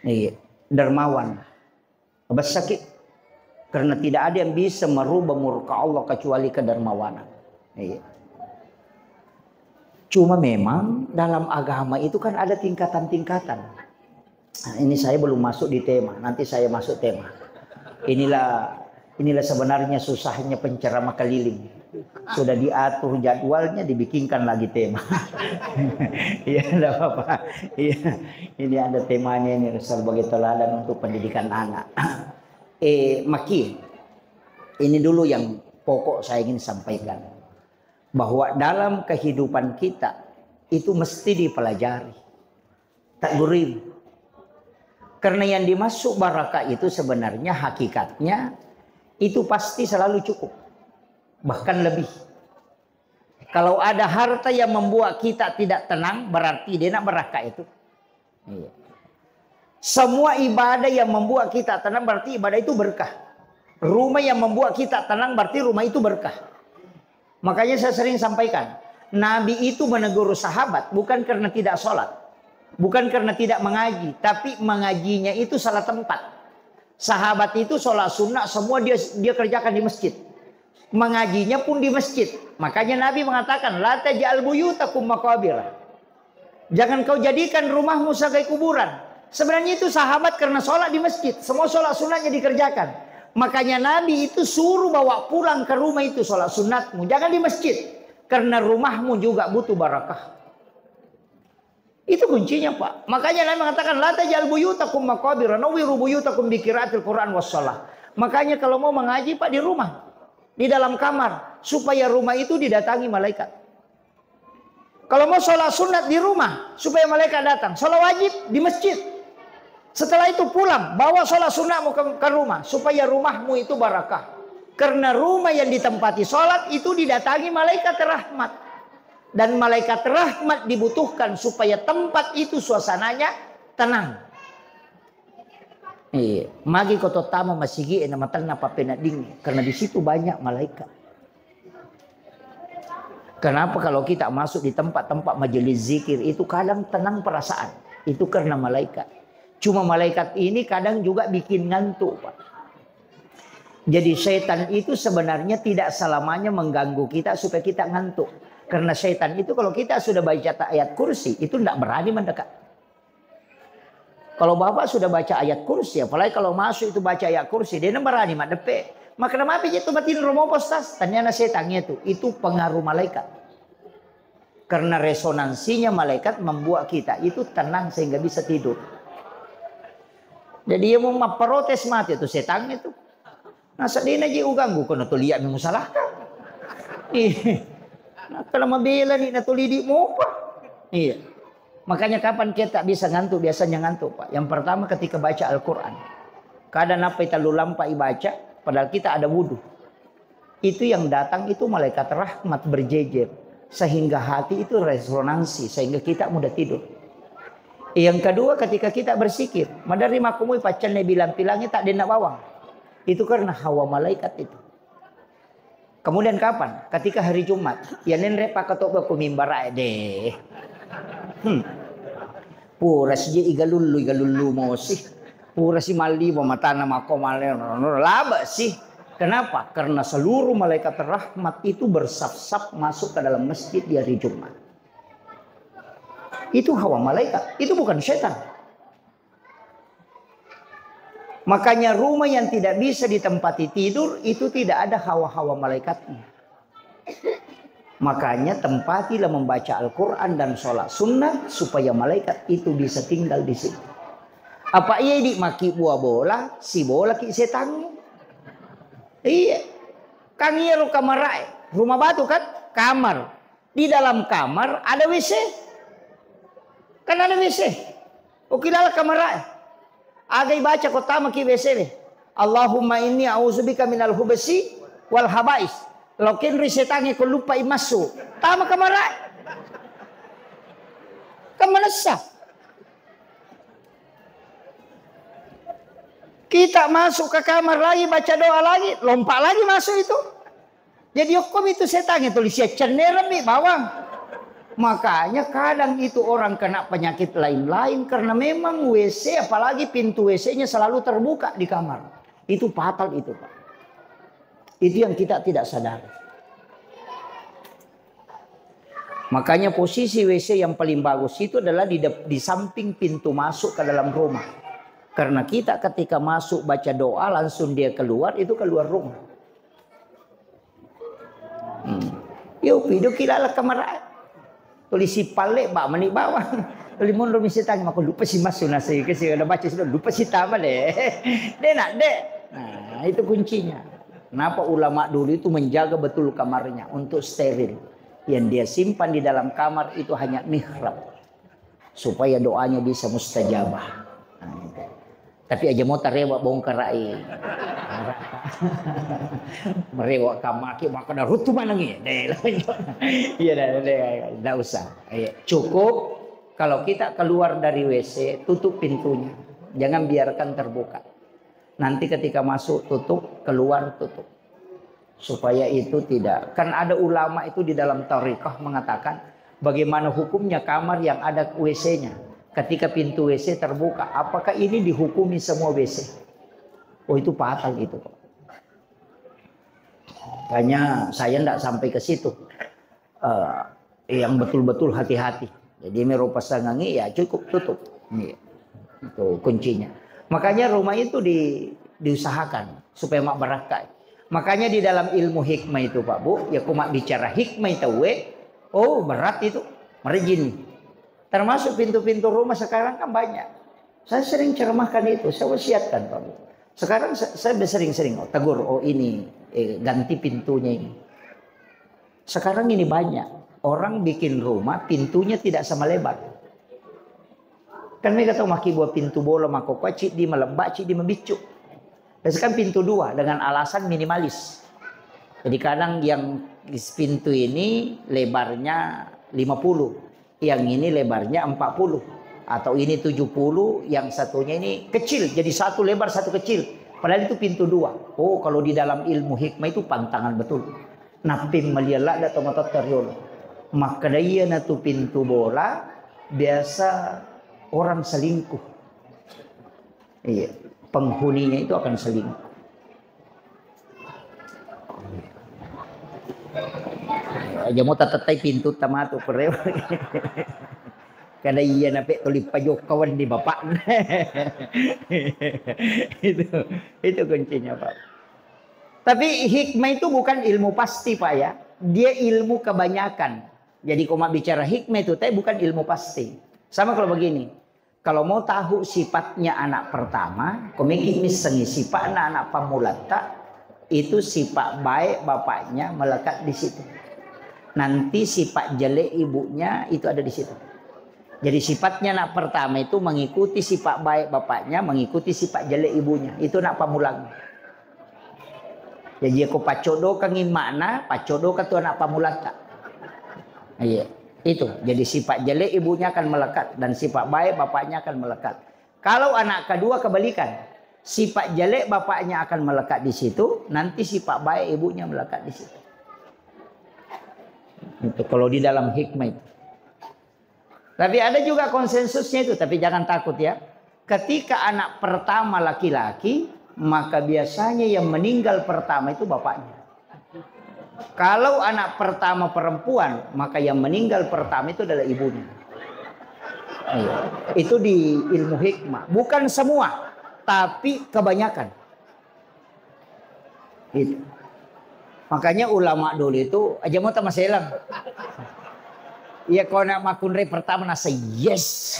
Iya, dermawan. Besakit karena tidak ada yang bisa merubah murka Allah kecuali kedermawanan. Iya. Cuma memang dalam agama itu kan ada tingkatan-tingkatan. Nah, ini saya belum masuk di tema, nanti saya masuk tema. Inilah sebenarnya susahnya penceramah keliling. Sudah diatur jadwalnya, dibikinkan lagi tema. Iya, enggak apa-apa. Iya, ini ada temanya ini sebagai teladan untuk pendidikan anak. Maki, ini dulu yang pokok saya ingin sampaikan. Bahwa dalam kehidupan kita itu mesti dipelajari. Tak gurim. Karena yang dimaksud barakah itu sebenarnya hakikatnya itu pasti selalu cukup. Bahkan lebih. Kalau ada harta yang membuat kita tidak tenang, berarti dia nak barakah itu. Iya. Semua ibadah yang membuat kita tenang berarti ibadah itu berkah. Rumah yang membuat kita tenang berarti rumah itu berkah. Makanya saya sering sampaikan, Nabi itu menegur sahabat bukan karena tidak sholat, bukan karena tidak mengaji, tapi mengajinya itu salah tempat. Sahabat itu sholat sunnah semua dia kerjakan di masjid, mengajinya pun di masjid. Makanya Nabi mengatakan, la taj'al buyutakum maqabir. Jangan kau jadikan rumahmu sebagai kuburan. Sebenarnya itu sahabat karena sholat di masjid, semua sholat sunnahnya dikerjakan. Makanya Nabi itu suruh bawa pulang ke rumah itu sholat sunatmu. Jangan di masjid. Karena rumahmu juga butuh barakah. Itu kuncinya Pak. Makanya Nabi mengatakan, la taj'al buyutakum maqabira nawwiru buyutakum bi qiraatil Qur'an wassalah. Makanya kalau mau mengaji Pak di rumah. Di dalam kamar. Supaya rumah itu didatangi malaikat. Kalau mau sholat sunat di rumah. Supaya malaikat datang. Sholat wajib di masjid. Setelah itu pulang, bawa sholat sunnahmu ke rumah. Supaya rumahmu itu barakah. Karena rumah yang ditempati sholat itu didatangi malaikat rahmat. Dan malaikat rahmat dibutuhkan supaya tempat itu suasananya tenang. Magi koto tama masigi nama tanah papena ding. Karena di situ banyak malaikat. Kenapa kalau kita masuk di tempat-tempat majelis zikir itu kadang tenang perasaan. Itu karena malaikat. Cuma malaikat ini kadang juga bikin ngantuk Pak. Jadi setan itu sebenarnya tidak selamanya mengganggu kita supaya kita ngantuk. Karena setan itu kalau kita sudah baca ayat kursi itu tidak berani mendekat. Kalau Bapak sudah baca ayat kursi, apalagi kalau masuk itu baca ayat kursi, dia tidak berani mendekat. Maka kenapa itu batin rumah postas? Ternyata setannya itu pengaruh malaikat. Karena resonansinya malaikat membuat kita itu tenang sehingga bisa tidur. Jadi dia mau memprotes mati itu setan itu. Nah sedih aja ganggu kena tu lihat memang salah. Nah kalau mabela ni natuli di mo pa. Iya. Makanya kapan kita bisa ngantuk? Biasanya ngantuk Pak. Yang pertama ketika baca Al-Quran. Kadang apa kita lampai baca, padahal kita ada wudhu. Itu yang datang itu malaikat rahmat berjejer. Sehingga hati itu resonansi, sehingga kita mudah tidur. Yang kedua ketika kita bersikir, madari makumui pacan bilang-bilangnya tak dena bawang. Itu karena hawa malaikat itu. Kemudian kapan? Ketika hari Jumat. Ya nenre pakatoba ku mimbar deh. Pura si igalulu mo sih. Pura si mali mo matana makomale laba sih. Kenapa? Karena seluruh malaikat rahmat itu bersaf-saf masuk ke dalam masjid di hari Jumat. Itu hawa malaikat, itu bukan setan. Makanya rumah yang tidak bisa ditempati tidur itu tidak ada hawa-hawa malaikatnya. Makanya tempatilah membaca Al-Quran dan sholat sunnah supaya malaikat itu bisa tinggal di situ. Apa iya maki buah bola, si bola ki setan. Iya. Kan iya kamar rumah batu kan kamar. Di dalam kamar ada WC. Kan ada WC. Ukilala kamar agai baca kota maki WC deh. Allahumma inni a'udzubika minal hubasi wal habais. Lokin risetangi ko lupa imasu. Tama kamar kamanasa. Kita masuk ke kamar lagi baca doa lagi, lompat lagi masuk itu. Jadi hukum itu setan itu lisia cenderem nih bawang. Makanya kadang itu orang kena penyakit lain-lain karena memang WC apalagi pintu WC-nya selalu terbuka di kamar. Itu fatal itu Pak. Itu yang kita tidak sadar. Makanya posisi WC yang paling bagus itu adalah di samping pintu masuk ke dalam rumah. Karena kita ketika masuk baca doa langsung dia keluar, itu keluar rumah. Yo pido kilala kamar. Tulisi palek bak mani bawah. Tuli mun misi tanya aku lupa si masuk nasi kasi ada baca sudah lupa si tama deh. Deh nak deh. Nah, itu kuncinya. Kenapa ulama dulu itu menjaga betul kamarnya untuk steril. Yang dia simpan di dalam kamar itu hanya mihrab. Supaya doanya bisa mustajabah. Nah, tapi aja mau tarewa bongkar rai. Merewak kamar ki maka dah rutu mana ni? Iya dah usah. Cukup kalau kita keluar dari WC tutup pintunya. Jangan biarkan terbuka. Nanti ketika masuk tutup, keluar tutup. Supaya itu tidak. Kan ada ulama itu di dalam Thariqah mengatakan bagaimana hukumnya kamar yang ada WC-nya. Ketika pintu WC terbuka, apakah ini dihukumi semua WC? Oh itu fatal gitu. Makanya saya tidak sampai ke situ. Yang betul-betul hati-hati. Jadi merupa sangangi ya cukup tutup. Itu kuncinya. Makanya rumah itu diusahakan supaya mak berkah. Makanya di dalam ilmu hikmah itu Pak Bu, ya kumak bicara hikmah itu oh berat itu, merjin. Termasuk pintu-pintu rumah sekarang kan banyak. Saya sering ceramahkan itu, saya wasiatkan Pak Bu. Sekarang saya sering-sering tegur, ini ganti pintunya ini. Sekarang ini banyak orang bikin rumah pintunya tidak sama lebar. Kan mereka tahu maki buat pintu bola mako cik di melembak cik di membicuk. Biasanya pintu 2 dengan alasan minimalis. Jadi kadang yang pintu ini lebarnya 50, yang ini lebarnya 40, atau ini 70, yang satunya ini kecil, jadi satu lebar satu kecil. Padahal itu pintu 2. Oh kalau di dalam ilmu hikmah itu pantangan betul. Napim maliala atau mata teriol. Maka dia natu pintu bola biasa orang selingkuh. Iya. Penghuninya itu akan selingkuh. Aja mau tatai pintu tamatu perew. Karena iya nape tuli pajok kawan di bapak. itu kuncinya Pak. Tapi hikmah itu bukan ilmu pasti Pak ya. Dia ilmu kebanyakan. Jadi kalau bicara hikmah itu tapi bukan ilmu pasti. Sama kalau begini. Kalau mau tahu sifatnya anak pertama, komiki misalnya sifatnya anak pamulata, itu sifat baik bapaknya melekat di situ. Nanti sifat jelek ibunya itu ada di situ. Jadi sifatnya anak pertama itu mengikuti sifat baik bapaknya, mengikuti sifat jelek ibunya. Itu anak pamulang. Jadi aku pacodo kangin makna, pacodo katu anak pamulata. Iya. Itu, jadi sifat jelek ibunya akan melekat dan sifat baik bapaknya akan melekat. Kalau anak kedua kebalikan, sifat jelek bapaknya akan melekat di situ, nanti sifat baik ibunya melekat di situ. Itu kalau di dalam hikmah itu. Tapi ada juga konsensusnya itu, tapi jangan takut ya. Ketika anak pertama laki-laki, maka biasanya yang meninggal pertama itu bapaknya. Kalau anak pertama perempuan, maka yang meninggal pertama itu adalah ibunya. Itu di ilmu hikmah. Bukan semua, tapi kebanyakan. Itu. Makanya ulama dulu itu aja mau tak masalah. Iya kalau nak makunre pertama nasa yes.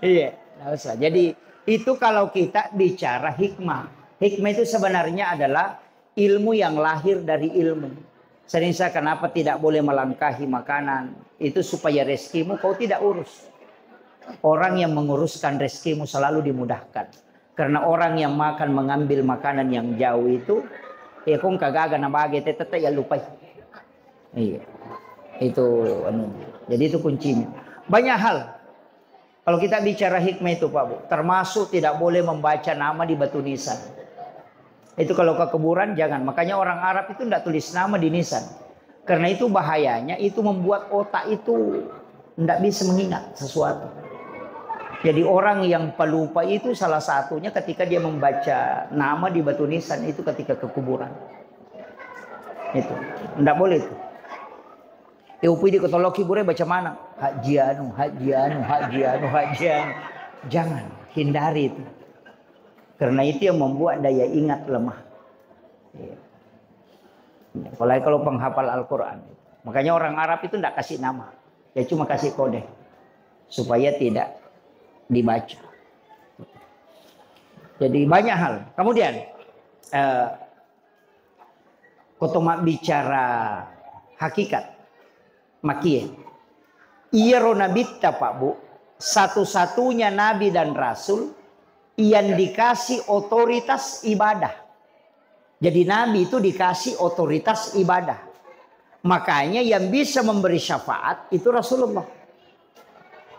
Iya, nggak usah. Jadi itu kalau kita bicara hikmah. Hikmah itu sebenarnya adalah ilmu yang lahir dari ilmu. Senisa kenapa tidak boleh melangkahi makanan? Itu supaya rezekimu kau tidak urus. Orang yang menguruskan rezekimu selalu dimudahkan. Karena orang yang makan mengambil makanan yang jauh itu, ya kong kagak nabage teteh ya lupa. Iya. Itu jadi itu kuncinya. Banyak hal. Kalau kita bicara hikmah itu Pak Bu, termasuk tidak boleh membaca nama di batu nisan. Itu kalau ke kuburan jangan. Makanya orang Arab itu tidak tulis nama di nisan. Karena itu bahayanya, itu membuat otak itu tidak bisa mengingat sesuatu. Jadi orang yang pelupa itu salah satunya ketika dia membaca nama di batu nisan itu ketika ke kuburan. Itu tidak boleh itu. Upui di kotoloki bure baca mana? Hajianu. Jangan, hindari itu. Karena itu yang membuat daya ingat lemah. Apalagi kalau penghafal Al-Quran. Makanya orang Arab itu tidak kasih nama. Dia cuma kasih kode. Supaya tidak dibaca. Jadi banyak hal. Kemudian. Kotomak bicara hakikat. Makiyah. Iya ronabitta Pak Bu. Satu-satunya Nabi dan Rasul. Yang dikasih otoritas ibadah. Jadi Nabi itu dikasih otoritas ibadah. Makanya yang bisa memberi syafaat itu Rasulullah.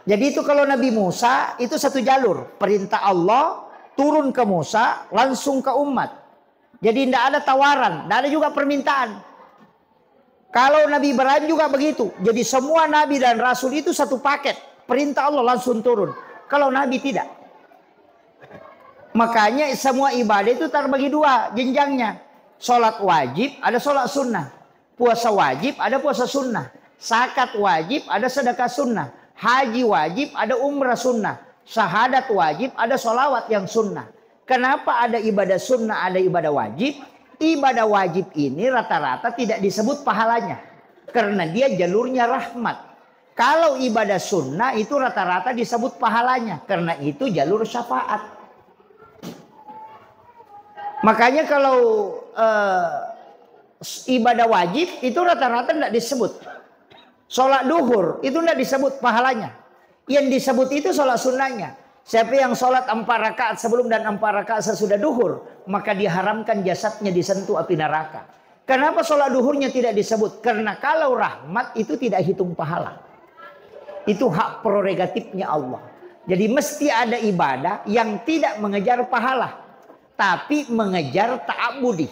Jadi itu kalau Nabi Musa itu satu jalur. Perintah Allah turun ke Musa langsung ke umat. Jadi tidak ada tawaran. Tidak ada juga permintaan. Kalau Nabi Ibrahim juga begitu. Jadi semua Nabi dan Rasul itu satu paket. Perintah Allah langsung turun. Kalau Nabi tidak. Makanya semua ibadah itu terbagi dua jenjangnya. Sholat wajib, ada sholat sunnah. Puasa wajib, ada puasa sunnah. Zakat wajib, ada sedekah sunnah. Haji wajib, ada umrah sunnah. Syahadat wajib, ada sholawat yang sunnah. Kenapa ada ibadah sunnah, ada ibadah wajib? Ibadah wajib ini rata-rata tidak disebut pahalanya. Karena dia jalurnya rahmat. Kalau ibadah sunnah itu rata-rata disebut pahalanya. Karena itu jalur syafaat. Makanya kalau ibadah wajib itu rata-rata tidak disebut. Sholat duhur itu tidak disebut pahalanya. Yang disebut itu sholat sunnahnya. Siapa yang sholat 4 rakaat sebelum dan 4 rakaat sesudah duhur, maka diharamkan jasadnya disentuh api neraka. Kenapa sholat duhurnya tidak disebut? Karena kalau rahmat itu tidak hitung pahala. Itu hak prerogatifnya Allah. Jadi mesti ada ibadah yang tidak mengejar pahala. Tapi mengejar ta'abudi.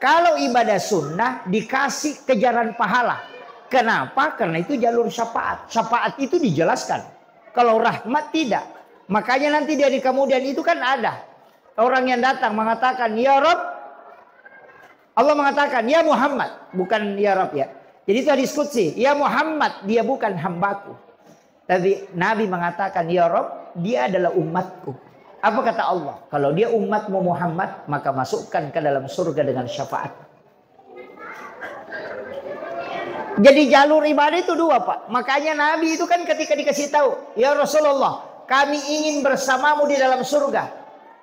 Kalau ibadah sunnah dikasih kejaran pahala. Kenapa? Karena itu jalur syafaat. Syafaat itu dijelaskan. Kalau rahmat tidak. Makanya nanti dari kemudian itu kan ada. Orang yang datang mengatakan, Ya Rabb. Allah mengatakan, Ya Muhammad. Bukan Ya Rabb ya. Jadi itu hadis qudsi. Ya Muhammad, dia bukan hambaku. Tapi Nabi mengatakan, Ya Rabb, dia adalah umatku. Apa kata Allah? Kalau dia umatmu Muhammad, maka masukkan ke dalam surga dengan syafaat. Jadi jalur ibadah itu dua Pak. Makanya Nabi itu kan ketika dikasih tahu, Ya Rasulullah, kami ingin bersamamu di dalam surga.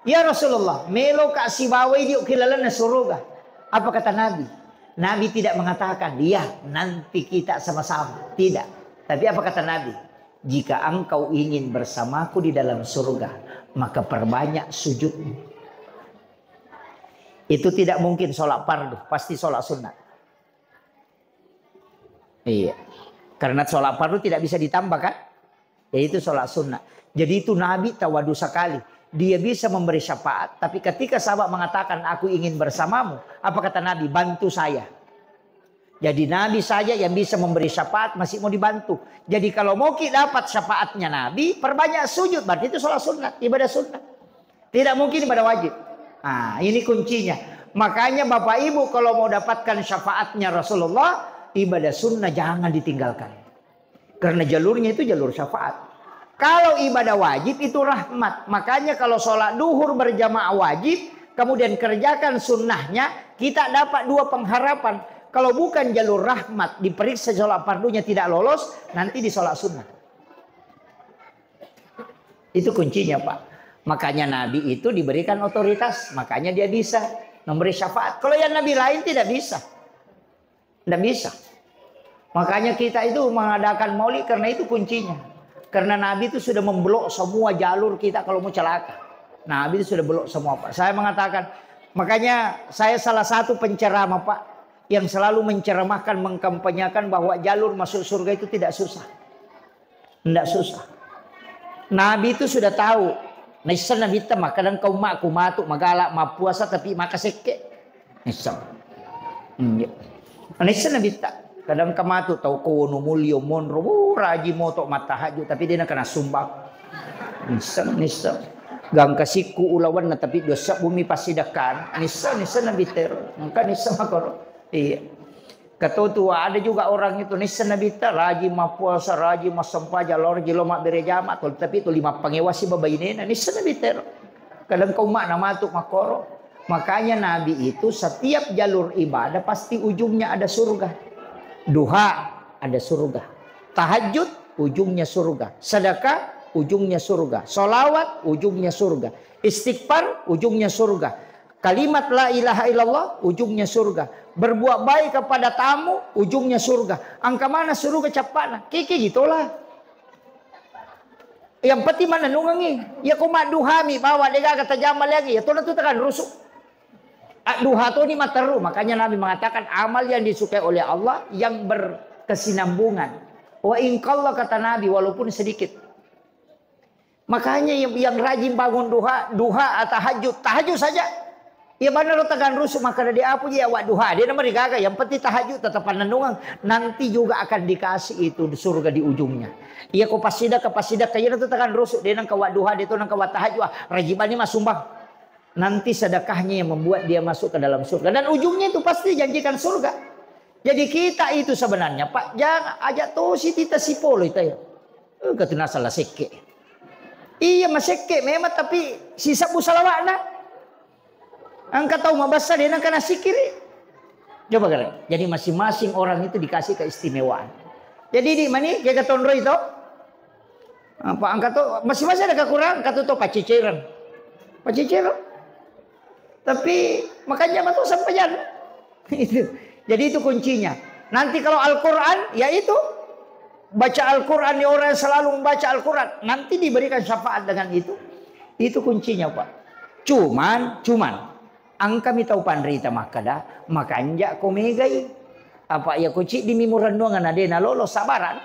Ya Rasulullah, melo kak sibawa diuk kilalana surga. Apa kata Nabi? Nabi tidak mengatakan, ya nanti kita sama-sama. Tidak. Tapi apa kata Nabi? Jika engkau ingin bersamaku di dalam surga, maka perbanyak sujudmu. Itu tidak mungkin sholat fardu, pasti sholat sunnah. Iya, karena sholat fardu tidak bisa ditambah kan? Yaitu sholat sunnah. Jadi itu Nabi tawadu sekali. Dia bisa memberi syafaat, tapi ketika sahabat mengatakan aku ingin bersamamu, apa kata Nabi? Bantu saya. Jadi Nabi saja yang bisa memberi syafaat masih mau dibantu. Jadi kalau mau kita dapat syafaatnya Nabi, perbanyak sujud. Berarti itu sholat sunat, ibadah sunnah. Tidak mungkin ibadah wajib. Nah ini kuncinya. Makanya Bapak Ibu kalau mau dapatkan syafaatnya Rasulullah, ibadah sunnah jangan ditinggalkan. Karena jalurnya itu jalur syafaat. Kalau ibadah wajib itu rahmat. Makanya kalau sholat duhur berjamaah wajib, kemudian kerjakan sunnahnya, kita dapat 2 pengharapan. Kalau bukan jalur rahmat, diperiksa sholat fardunya tidak lolos, nanti di sholat sunnah. Itu kuncinya Pak. Makanya Nabi itu diberikan otoritas, makanya dia bisa memberi syafaat. Kalau yang Nabi lain tidak bisa. Tidak bisa. Makanya kita itu mengadakan maulid karena itu kuncinya. Karena Nabi itu sudah memblok semua jalur kita kalau mau celaka. Nabi itu sudah blok semua Pak. Saya mengatakan, makanya saya salah satu penceramah Pak. Yang selalu menceramahkan, mengkampanyakan bahwa jalur masuk surga itu tidak susah. Tidak susah. Nabi itu sudah tahu. Nisa Nabi itu kadang kau aku matuk magala mapuasa tapi maka seke. Nisa. Nisa Nabi itu kadang kamatu tahu kau numulio monro raji motok matahaju tapi dia nak kena sumbang. Nisa. Gang kasiku ulawan na tapi dosa bumi pasti dakan. Nisa Nabi ter. Maka nisa makoro. Iya. Kata tua ada juga orang itu nisan Nabi ta rajin ma puasa rajin ma sampaja lor jilo mak berejama tapi itu 5 pangewasi babainena nisan Nabi ta. Kadang kau mak nama tu makoro. Makanya Nabi itu setiap jalur ibadah pasti ujungnya ada surga. Duha ada surga. Tahajud ujungnya surga. Sedekah ujungnya surga. Solawat ujungnya surga. Istighfar ujungnya surga. Kalimat la ilaha illallah ujungnya surga. Berbuat baik kepada tamu ujungnya surga. Angka mana surga capana? Kiki gitulah. Yang penting mana nungangi. Ya kumat duhami bawa dega kata jamal lagi. Ya tuh tekan rusuk. Duha tu ni materu. Makanya Nabi mengatakan amal yang disukai oleh Allah yang berkesinambungan. Wa inqallah kata Nabi walaupun sedikit. Makanya yang rajin bangun duha atau tahajud saja. Ya benar tekan rusuk maka dari apa ya awak duha dia nama digaga yang penting tahajud tetap nungang nanti juga akan dikasih itu di surga di ujungnya. Iya kau pasida kaya itu tekan rusuk dia nang kawat duha dia tu nang kawat tahajud rajin ni mas sumbang. Nanti sedekahnya yang membuat dia masuk ke dalam surga dan ujungnya itu pasti janjikan surga. Jadi kita itu sebenarnya Pak jangan ajak tu si tita si polo itu ya. Katuna salah seke. Iya mas seke memang tapi sisa busalawakna. Angkat tahu mabasa dia nak kena sikiri. Coba kalian. Jadi masing-masing orang itu dikasih keistimewaan. Jadi di mana dia kata Tonro itu? Apa angkat tuh masing-masing ada kekurangan kata tuh paciciran. Tapi makanya tuh sampai jalan. Itu. Jadi itu kuncinya. Nanti kalau Al-Qur'an ya itu baca Al-Qur'an ya orang yang selalu membaca Al-Qur'an nanti diberikan syafaat dengan itu. Itu kuncinya Pak. Cuman angka mi tahu pandrita makada makanja ko megai apa ya kuci di mimuran doangan adena lolo sabaran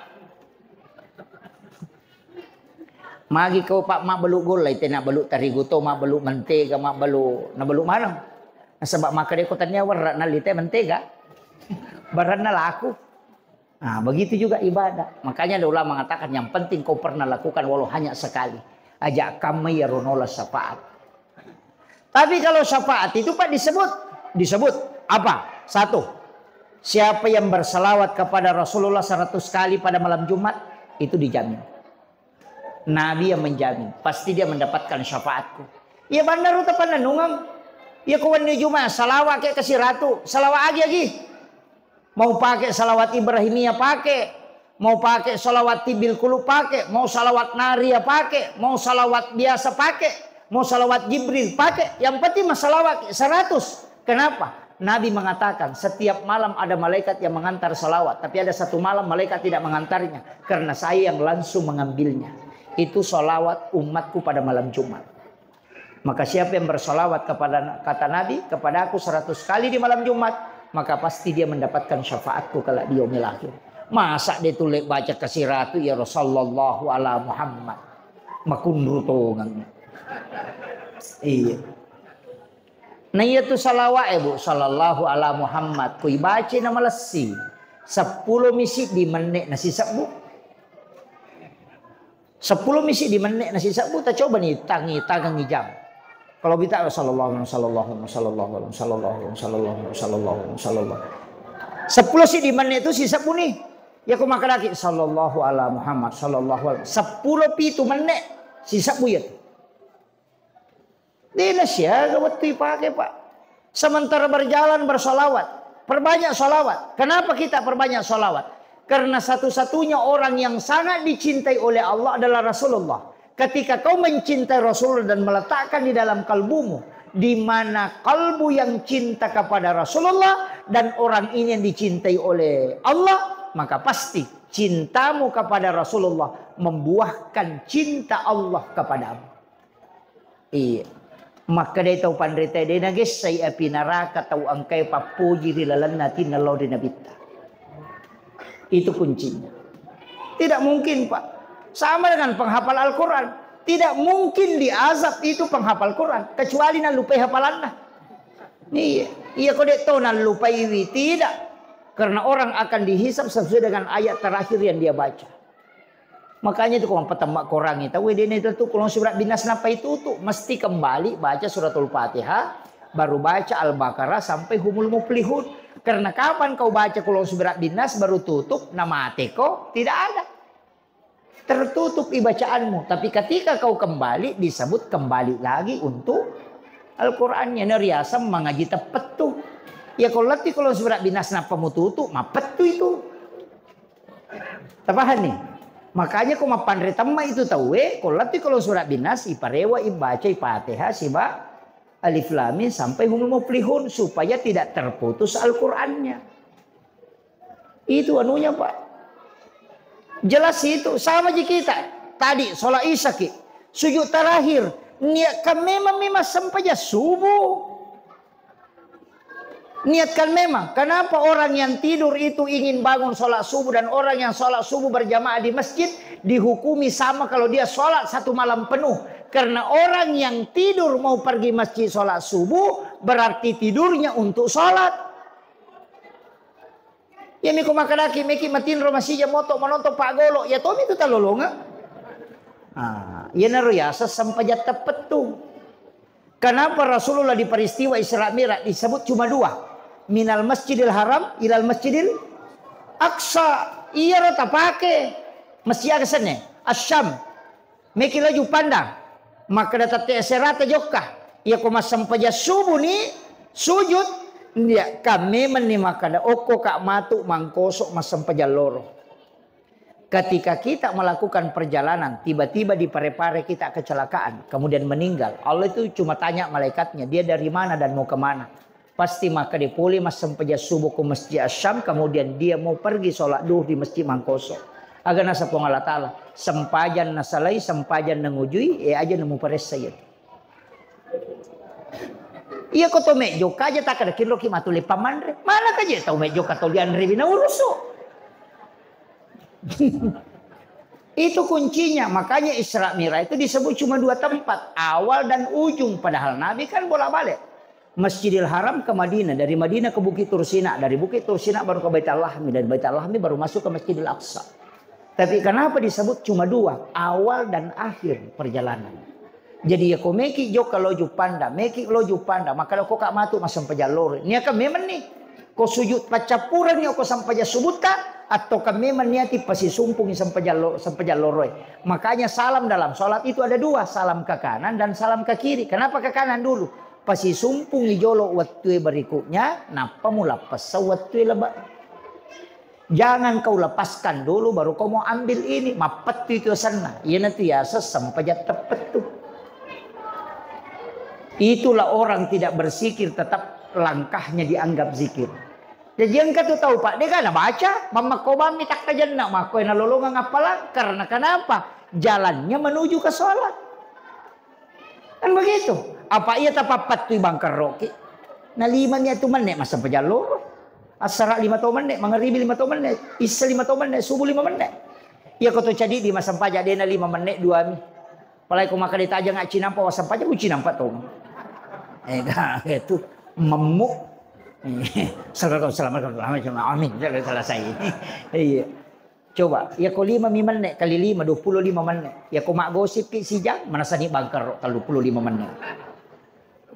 magi kau pak mak beluk gulai tena beluk tarigu to mak beluk mentega mak beluk na beluk manang sebab makade ko tanya warna nalite mentega barana laku. Nah begitu juga ibadah makanya ada ulama mengatakan yang penting kau pernah lakukan walau hanya sekali ajak kami ya ronola syafaat. Tapi kalau syafaat itu Pak disebut apa? 1. Siapa yang berselawat kepada Rasulullah 100 kali pada malam Jumat itu dijamin. Nabi yang menjamin, pasti dia mendapatkan syafaatku. Ya bandar utapan nungang. Ya kawan di Jumat salawat kayak kasih ratu, salawat lagi. Mau pakai salawat Ibrahimiyah pakai, mau pakai salawat Tibil Qulub pakai, mau salawat Nariyah pakai, mau salawat biasa pakai. Mau salawat Jibril pakai, yang penting salawat 100. Kenapa? Nabi mengatakan setiap malam ada malaikat yang mengantar salawat, tapi ada satu malam malaikat tidak mengantarnya karena saya yang langsung mengambilnya. Itu salawat umatku pada malam Jumat. Maka siapa yang bersalawat kepada kata Nabi kepada aku 100 kali di malam Jumat, maka pasti dia mendapatkan syafaatku kalau di yaumil akhir. Masa dia tulis baca kasih ratu ya Rasulullah ala Muhammad makundruto ngang. Iya. Nah iya tu salawat Bu sallallahu ala Muhammad kui baca nama lesi 10 misi di menit nasi sabu 10 misi di menit nasi sabu tak coba nih tangi jam kalau kita sallallahu 10 sih di menit itu si sabu nih ya aku makan lagi sallallahu ala Muhammad sallallahu 10 pitu menit si sabu ya. Indonesia waktu pakai Pak. Sementara berjalan bersolawat, perbanyak solawat. Kenapa kita perbanyak solawat? Karena satu-satunya orang yang sangat dicintai oleh Allah adalah Rasulullah. Ketika kau mencintai Rasulullah dan meletakkan di dalam kalbumu, di mana kalbu yang cinta kepada Rasulullah dan orang ini yang dicintai oleh Allah, maka pasti cintamu kepada Rasulullah membuahkan cinta Allah kepadamu. Iya. Maka dia tahu pandrita dia nagis saya api neraka tahu angkai papuji di lalan nati nalau di nabita. Itu kuncinya. Tidak mungkin Pak. Sama dengan penghafal Al-Quran. Tidak mungkin diazab itu penghafal Quran. Kecuali nak lupai hafalannya. Iya kau dek tahu nak lupai ini. Tidak. Karena orang akan dihisap sesuai dengan ayat terakhir yang dia baca. Makanya itu kalau petambak korang itu, itu kalau surat binas napa itu tuh mesti kembali baca suratul Fatihah, baru baca Al-Baqarah sampai Humul Muflihun. Karena kapan kau baca Qul A'udzu Birabbin Nas baru tutup nama teko, tidak ada. Tertutup bacaan tapi ketika kau kembali disebut kembali lagi untuk Al-Qur'annya. Neriasa mengaji tepat tuh. Ya kalau latih Qul A'udzu Birabbin Nas napa mau tutup, mapet tuh itu. Tapahan nih. Makanya kau mapan retama itu tahu kalau latih Qul A'udzu Birabbin Nas iparewa ibaca Fatihah siba Alif Lam Mim sampai Humul Muflihun supaya tidak terputus Al-Qur'annya. Itu anunya, Pak. Jelas itu sama aja kita. Tadi sholat Isya sujud terakhir niatkan memang sampai subuh. Niatkan memang. Kenapa orang yang tidur itu ingin bangun sholat subuh dan orang yang sholat subuh berjamaah di masjid dihukumi sama kalau dia sholat satu malam penuh. Karena orang yang tidur mau pergi masjid sholat subuh berarti tidurnya untuk sholat. Ya miku makadaki meki matin romasija moto menonton Pak Golo ya tomi itu talolonga. Ya naruyasa sampai tepat tuh. Kenapa Rasulullah di peristiwa Isra Mi'raj disebut cuma dua? Minal Masjidil Haram ilal Masjidil Aqsa. Iya rata pakai. Masjid Aqsa Asyam. Meki laju pandang. Maka datate serata jokka. Ya koma sampai subuh ni sujud. Dia kami menimakada oko kak matu mangkosok mas sampai loro. Ketika kita melakukan perjalanan tiba-tiba di pare-pare kita kecelakaan kemudian meninggal. Allah itu cuma tanya malaikatnya dia dari mana dan mau kemana. Pasti maka dipulih mas sampai subuh ke Masjid Asyam kemudian dia mau pergi sholat duhur di Masjid Mangkosok. Agar nasa pong Allah Ta'ala sempajan nasalai sempajan nangujui aja nemu pares saya. Iya ko to medyo kaja tak ada kilo ki matuli pamandre. Mana kaja tau medyo katolian ribina uruso. Itu kuncinya. Makanya Isra Mi'raj itu disebut cuma dua tempat, awal dan ujung. Padahal Nabi kan bolak-balik. Masjidil Haram ke Madinah, dari Madinah ke Bukit Tursina, dari Bukit Tursina baru ke Baitul Lahmi, dan Baitul Lahmi baru masuk ke Masjidil Aqsa. Tapi kenapa disebut cuma dua, awal dan akhir perjalanan? Jadi ya ko meki jo kalau jupanda, meki lo jupanda, maka ko kak matu masam pajalor. Nia ka memang nih, ko sujud pacapuran nia ko sampai subuta atau ka memang niati pasi sumpung sampai jalor. Makanya salam dalam sholat itu ada dua, salam ke kanan dan salam ke kiri. Kenapa ke kanan dulu? Pasi sumpung ijolo waktu berikutnya, napa mula pas waktu lebak. Jangan kau lepaskan dulu baru kau mau ambil ini. Mapet itu sana. Ya nanti ya sampai tepat tuh. Itulah orang tidak berzikir tetap langkahnya dianggap zikir. Jadi yang kata tahu Pak, dia kan baca, mama kau bami tak kajan nak makoi nalolongan apalah. Karena kenapa? Jalannya menuju ke sholat. Kan begitu. Apa ia tapapat tu bangkar roki? Nah limanya itu menek masa pejalur. Asara 5 tahun menek, mangaribi 5 tahun menek, isya 5 tahun menek, subuh 5 menek. Ia kau tu jadi di masa pajak dia 5 menek 2 mi. Palai kau makan ditajang ngak cinampa wasam pajak ku cinampa tu. Itu memuk. Selamat amin. Jangan selesai. Iya. Coba, ya kau 5 mi menek kali 5 25 menek. Ya kau mak gosip ki sijang mana sani bangkar kalau 25 menek.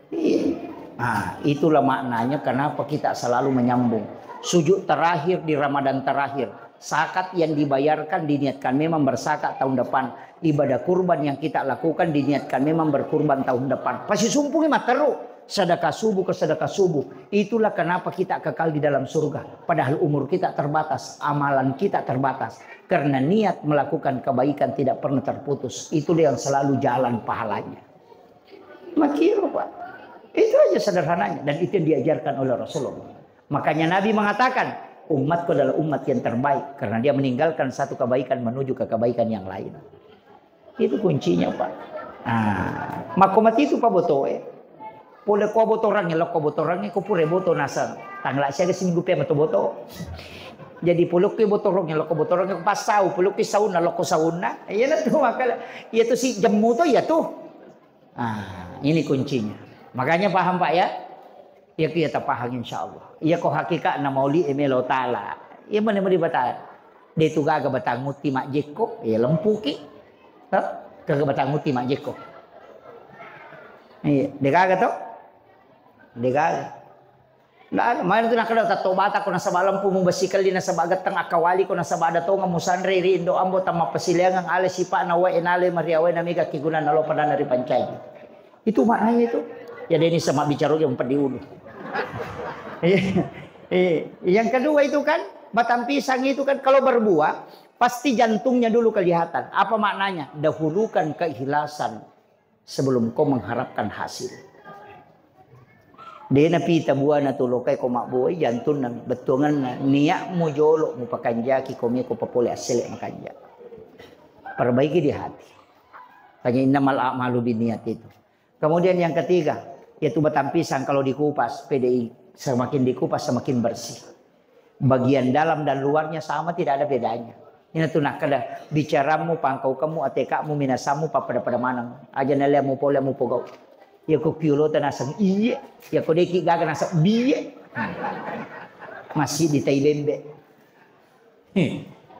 Iya. Nah, itulah maknanya kenapa kita selalu menyambung. Sujud terakhir di Ramadan terakhir. Zakat yang dibayarkan diniatkan memang berzakat tahun depan. Ibadah kurban yang kita lakukan diniatkan memang berkurban tahun depan. Pasti sumpungnya materu. Sedekah subuh ke sedekah subuh. Itulah kenapa kita kekal di dalam surga. Padahal umur kita terbatas. Amalan kita terbatas. Karena niat melakukan kebaikan tidak pernah terputus. Itulah yang selalu jalan pahalanya. Makiru Pak. Itu aja sederhananya. Dan itu yang diajarkan oleh Rasulullah. Makanya Nabi mengatakan, umatku adalah umat yang terbaik. Karena dia meninggalkan satu kebaikan menuju ke kebaikan yang lain. Itu kuncinya Pak. Makomat itu Pak Botoe. Pole ko botorangnya, lo ko botorangnya, ko pure boto nasa. Tangla siya kasi seminggu pa mato boto. Jadi pulok ko botorangnya, lo ko botorangnya, pasau, pulok ko sauna, lo ko sauna. Ayan na to, makala. Iya to si jamu to, iya to. Ini kuncinya. Makanya paham Pak ya? Ya kita paham insya Allah. Iya ko hakikat na mauli emelo ta'ala. Iya mana mo di bata? Dito gaga batanguti mak jeko. Iya lempuki. Gaga batanguti mak jeko. Iya, degaga to? Degaga. Nah, mana tu nak kada tato bata ko nasa balam pu mubasikal di nasa bagat tang akawali ko nasa bada to nga musanre ri indo ambo tama pasilangang ale sipa na wa enale mariawe na miga kigunan nalo pada dari pancay. Itu maknanya itu. Ya ini sama bicara yang pediulu. Yang kedua itu kan batang pisang itu kan kalau berbuah pasti jantungnya dulu kelihatan. Apa maknanya? Dahulukan keikhlasan sebelum kau mengharapkan hasil. Dia napita buah na tulo kay ko mabuhay jantung nang betungan na niya mo jolo mo pakanja ki ko papole asile makanja. Perbaiki di hati. Kanya innamal a'malu binniyat itu. Kemudian yang ketiga, yaitu batang pisang kalau dikupas, PDI semakin dikupas semakin bersih. Bagian dalam dan luarnya sama, tidak ada bedanya. Ini tuh nak kada bicaramu, pangkau kamu, atekamu, minasamu, pada mana. Aja nalya mo pole mo pogau. Ya ko kiulo tanasang iye, ya ko deki gaga nasa biye. Masih di Tailembe.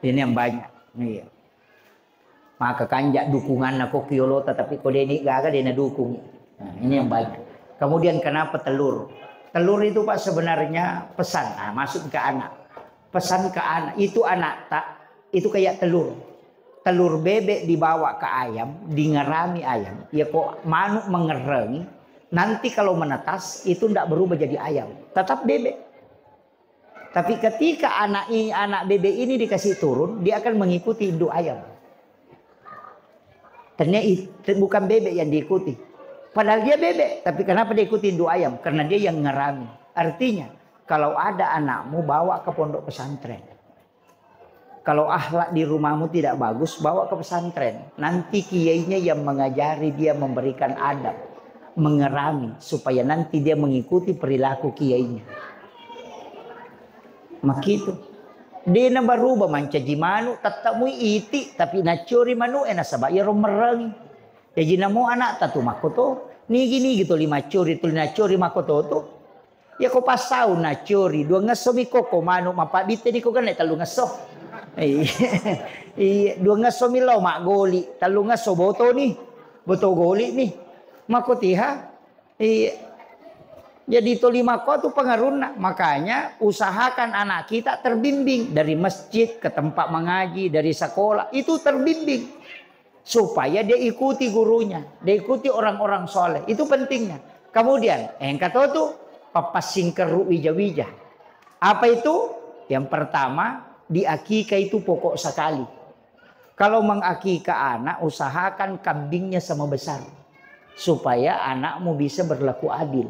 Ini yang banyak. Iya. Maka kanjak dukungan na ko kiulo tapi ko deni gaga dia dukung. Nah, ini yang banyak. Kemudian kenapa telur? Telur itu Pak sebenarnya pesan. Nah, masuk ke anak. Pesan ke anak. Itu anak tak. Itu kayak telur. Telur bebek dibawa ke ayam, dingerami ayam. Ya kok manuk mengereng, nanti kalau menetas itu tidak berubah jadi ayam, tetap bebek. Tapi ketika anak bebek ini dikasih turun, dia akan mengikuti induk ayam. Ternyata bukan bebek yang diikuti. Padahal dia bebek, tapi kenapa dia ikuti induk ayam? Karena dia yang ngerami. Artinya, kalau ada anakmu bawa ke pondok pesantren. Kalau akhlak di rumahmu tidak bagus, bawa ke pesantren. Nanti kiainya yang mengajari dia memberikan adab, mengerami supaya nanti dia mengikuti perilaku kiainya. Makitu. Dia na berubah mancaji manu, tetap mu iti tapi nacuri manu sabak ya romerang. Ya jina mo anak tatu makoto, ni gini gitu lima curi tu nacuri makoto tu. Ya ko pasau nacuri, dua ngaso mi ko manu mapabite di ko kan talu ngaso. Dua ngaso milaw mak goli, talu ngaso boto nih, boto goli nih, makotiha. Jadi itu 5 ko tu pengaruhna. Makanya usahakan anak kita terbimbing dari masjid ke tempat mengaji, dari sekolah itu terbimbing supaya dia ikuti gurunya, dia ikuti orang-orang soleh. Itu pentingnya. Kemudian yang kata tu papasing keru wija-wija. Apa itu? Yang pertama, di akikah itu pokok sekali. Kalau mengakikah anak, usahakan kambingnya sama besar. Supaya anakmu bisa berlaku adil.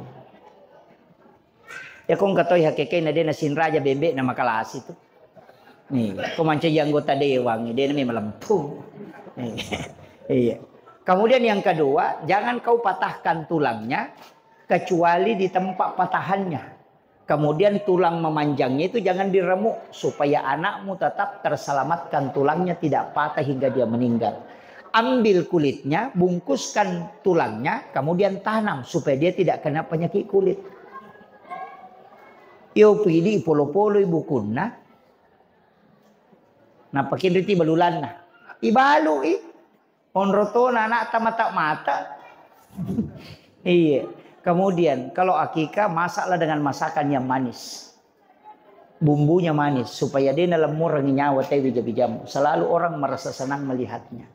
Ya kong katoy hakikay na din na sinraja bembe na makalas itu. Nih, kumanca yang anggota dewan, dia namanya melempung. Iya. Kemudian yang kedua, jangan kau patahkan tulangnya kecuali di tempat patahannya. Kemudian tulang memanjangnya itu jangan diremuk supaya anakmu tetap terselamatkan, tulangnya tidak patah hingga dia meninggal. Ambil kulitnya, bungkuskan tulangnya, kemudian tanam supaya dia tidak kena penyakit kulit. Yo pili polo-polo ibu kunna. Napakin riti balulan na. Ibalu onroto na anak mata-mata. Iya. Kemudian kalau akikah masaklah dengan masakan yang manis. Bumbunya manis supaya dia lemur nyawa teh bija-bijamu. Selalu orang merasa senang melihatnya.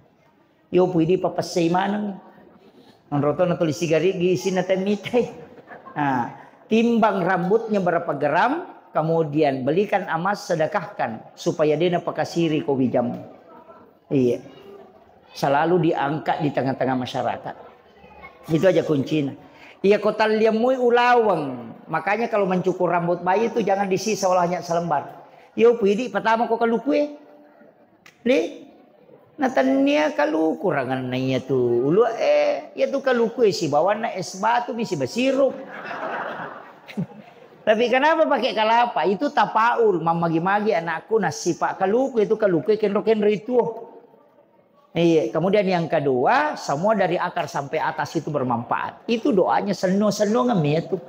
Yo pwede papasay manang. Onroto na tulis sigari gisin na temitay. Nah, timbang rambutnya berapa gram, kemudian belikan emas sedekahkan supaya dia napakasiri ko bijamu. Iya. Selalu diangkat di tengah-tengah masyarakat. Itu aja kuncinya. Iya kotal liamui ulawang. Makanya kalau mencukur rambut bayi itu jangan disisa olahnya selembar. Yo pwede pertama ko kalukue. Li natania kalu kurangan na iya tu. Ulu ya tu kalukue si bawa na es batu misi basirup. Tapi kenapa pakai kelapa? Itu tapaul mamagi-magi anakku nasi pak kalukue itu kalukue kenro-kenro itu. Iya, kemudian yang kedua, semua dari akar sampai atas itu bermanfaat. Itu doanya seno-seno ngemih itu.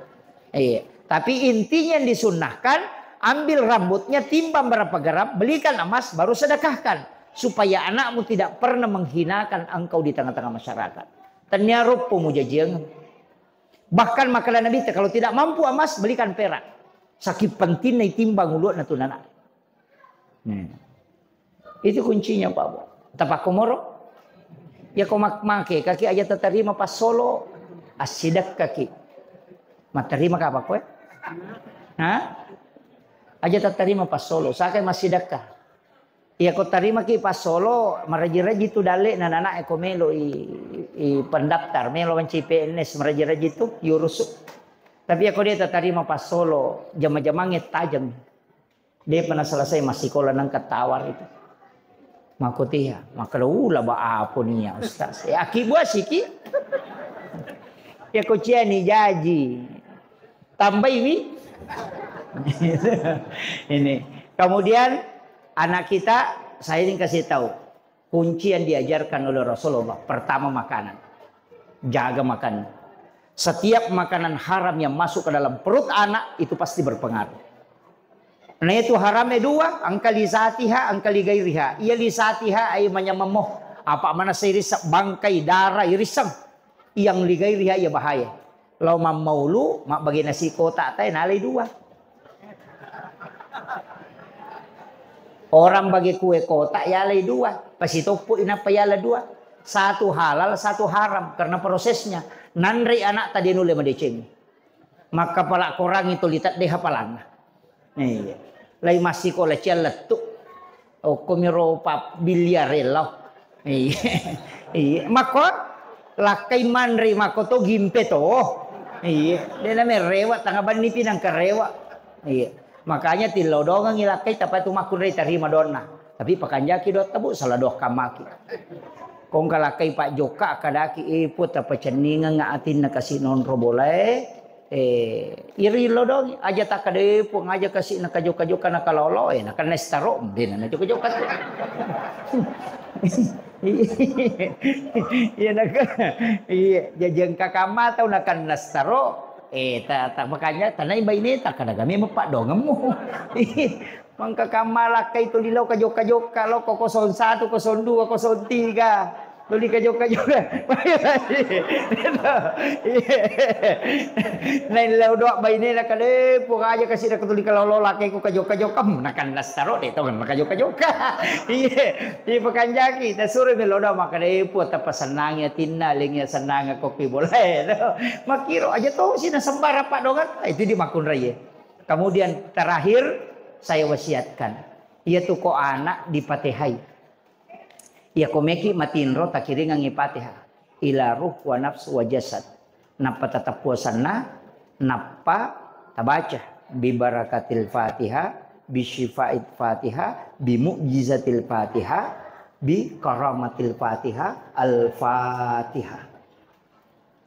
Iya, tapi intinya yang disunnahkan, ambil rambutnya, timbang berapa gram, belikan emas, baru sedekahkan. Supaya anakmu tidak pernah menghinakan engkau di tengah-tengah masyarakat. Ternyata mujajian. Bahkan makanan Nabi, kalau tidak mampu emas, belikan perak. Sakit penting na itimbang ulo na tunana. Itu kuncinya Pak. Tapak komoro. Ya kau make kaki aja terima pas solo asidak kaki. Terima ka apa kowe? Aja terima pas solo. Sakai masidak ka. Ya kau terima ki pas solo maraji-raji tu dale nana eko melo i pendaftar melo wanci PNS maraji-raji tu yurusuk. Tapi aku dia terima pas solo jama-jamangnya tajam. Dia pernah selesai masih sekolah nang ketawar itu. Makotia, maka ulah ba apa ni ya Ustaz. Ya akibat siki. Ya kucia ni jaji. Tambah ini. Ini. Kemudian anak kita saya ingin kasih tahu kunci yang diajarkan oleh Rasulullah. Pertama makanan. Jaga makanan. Setiap makanan haram yang masuk ke dalam perut anak itu pasti berpengaruh. Nah itu haramnya dua, angka lisatiha, angka ligairiha. Ia lisatiha ay manyamemoh. Apa mana saya risak bangkai darah irisam. Yang ligairiha ia bahaya. Lau maulu mak bagi nasi kotak tay nalai dua. Orang bagi kue kotak ya lay dua. Pasti topu inapa ya la dua. Satu halal, satu haram karena prosesnya. Nanri anak tadi nule madeceng. Maka pala korang itu lihat deh hafalan. Iya. Lai masih kolej letuk. Oh komiro pap biliar elau. Iya. Iya. Maka lakai manri mako to gimpe to. Iya. Dia namanya rewat tangga bani pinang kerewa. Iya. Makanya tilau dongang ilakai tapi tu makun rei terima donna. Tapi pakanjaki dot tabu salah doh kamaki. Kong kalakai Pak Joka kadaki iput apa ceninga ngaatin na kasih non robolai. Iri lo dong aja tak kade pun aja kasih nak joka-joka nak kalolo nak nestaro din na joka-joka tu. Iya nak iya jajang kakama tau nak nestaro tak makanya tanai bayi ni tak kada kami mepak dong ngemu. Mangka kamala kay tulilaw ka joka-joka lo ko 01 02 03 tuli ka joka-joka. Nain law do bay ni la kade po aja kasi na tuli ka lolo lakay ko ka joka-joka nakan nastaro de to kan ka joka-joka. Iya pakanjaki ta sure me lodo makade po ta pasanangnya tinalingnya sananga kopi boleh. Makiro aja to sinasambara Pak dongan itu di makun raya. Kemudian terakhir saya wasiatkan, ia tu ko anak dipatihai. Ia ko meki matinro takiri ngangi patiha. Ila ruh wa nafsu wa jasad. Napa tatap puasana, napa tabaca. Bi barakatil fatiha, bi syifa'id fatiha, bi mu'jizatil fatiha, bi karamatil fatiha, al-fatiha.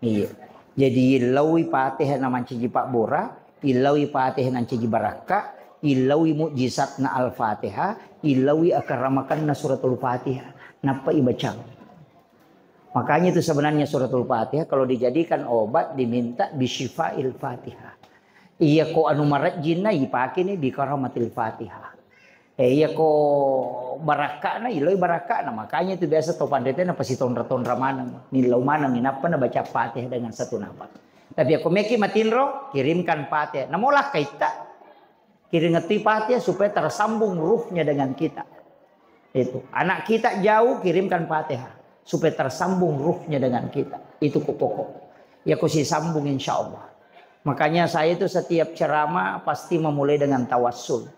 Iya. Jadi ilawi fatiha naman cigi Pak Bora, ilawi fatiha nan cigi baraka, ilawi mukjizat na al-fatihah, ilawi akaramakan na suratul fatihah. Napa ibacang? Makanya itu sebenarnya suratul fatihah kalau dijadikan obat diminta bisyifa'il fatihah. Iya ko anu marajin na ipake ni bikaramatil fatihah. Iya ko baraka na ilawi baraka na makanya itu biasa to pandete na pasi tonra-tonra manang nilaw manang inapa na baca fatihah dengan satu nafas. Tapi aku meki matinro kirimkan fatihah. Namolah kaita kiringeti fatihah supaya tersambung ruhnya dengan kita. Itu anak kita jauh kirimkan fatihah supaya tersambung ruhnya dengan kita. Itu pokok. Ya kusi sambung insya Allah. Makanya saya itu setiap ceramah pasti memulai dengan tawassul.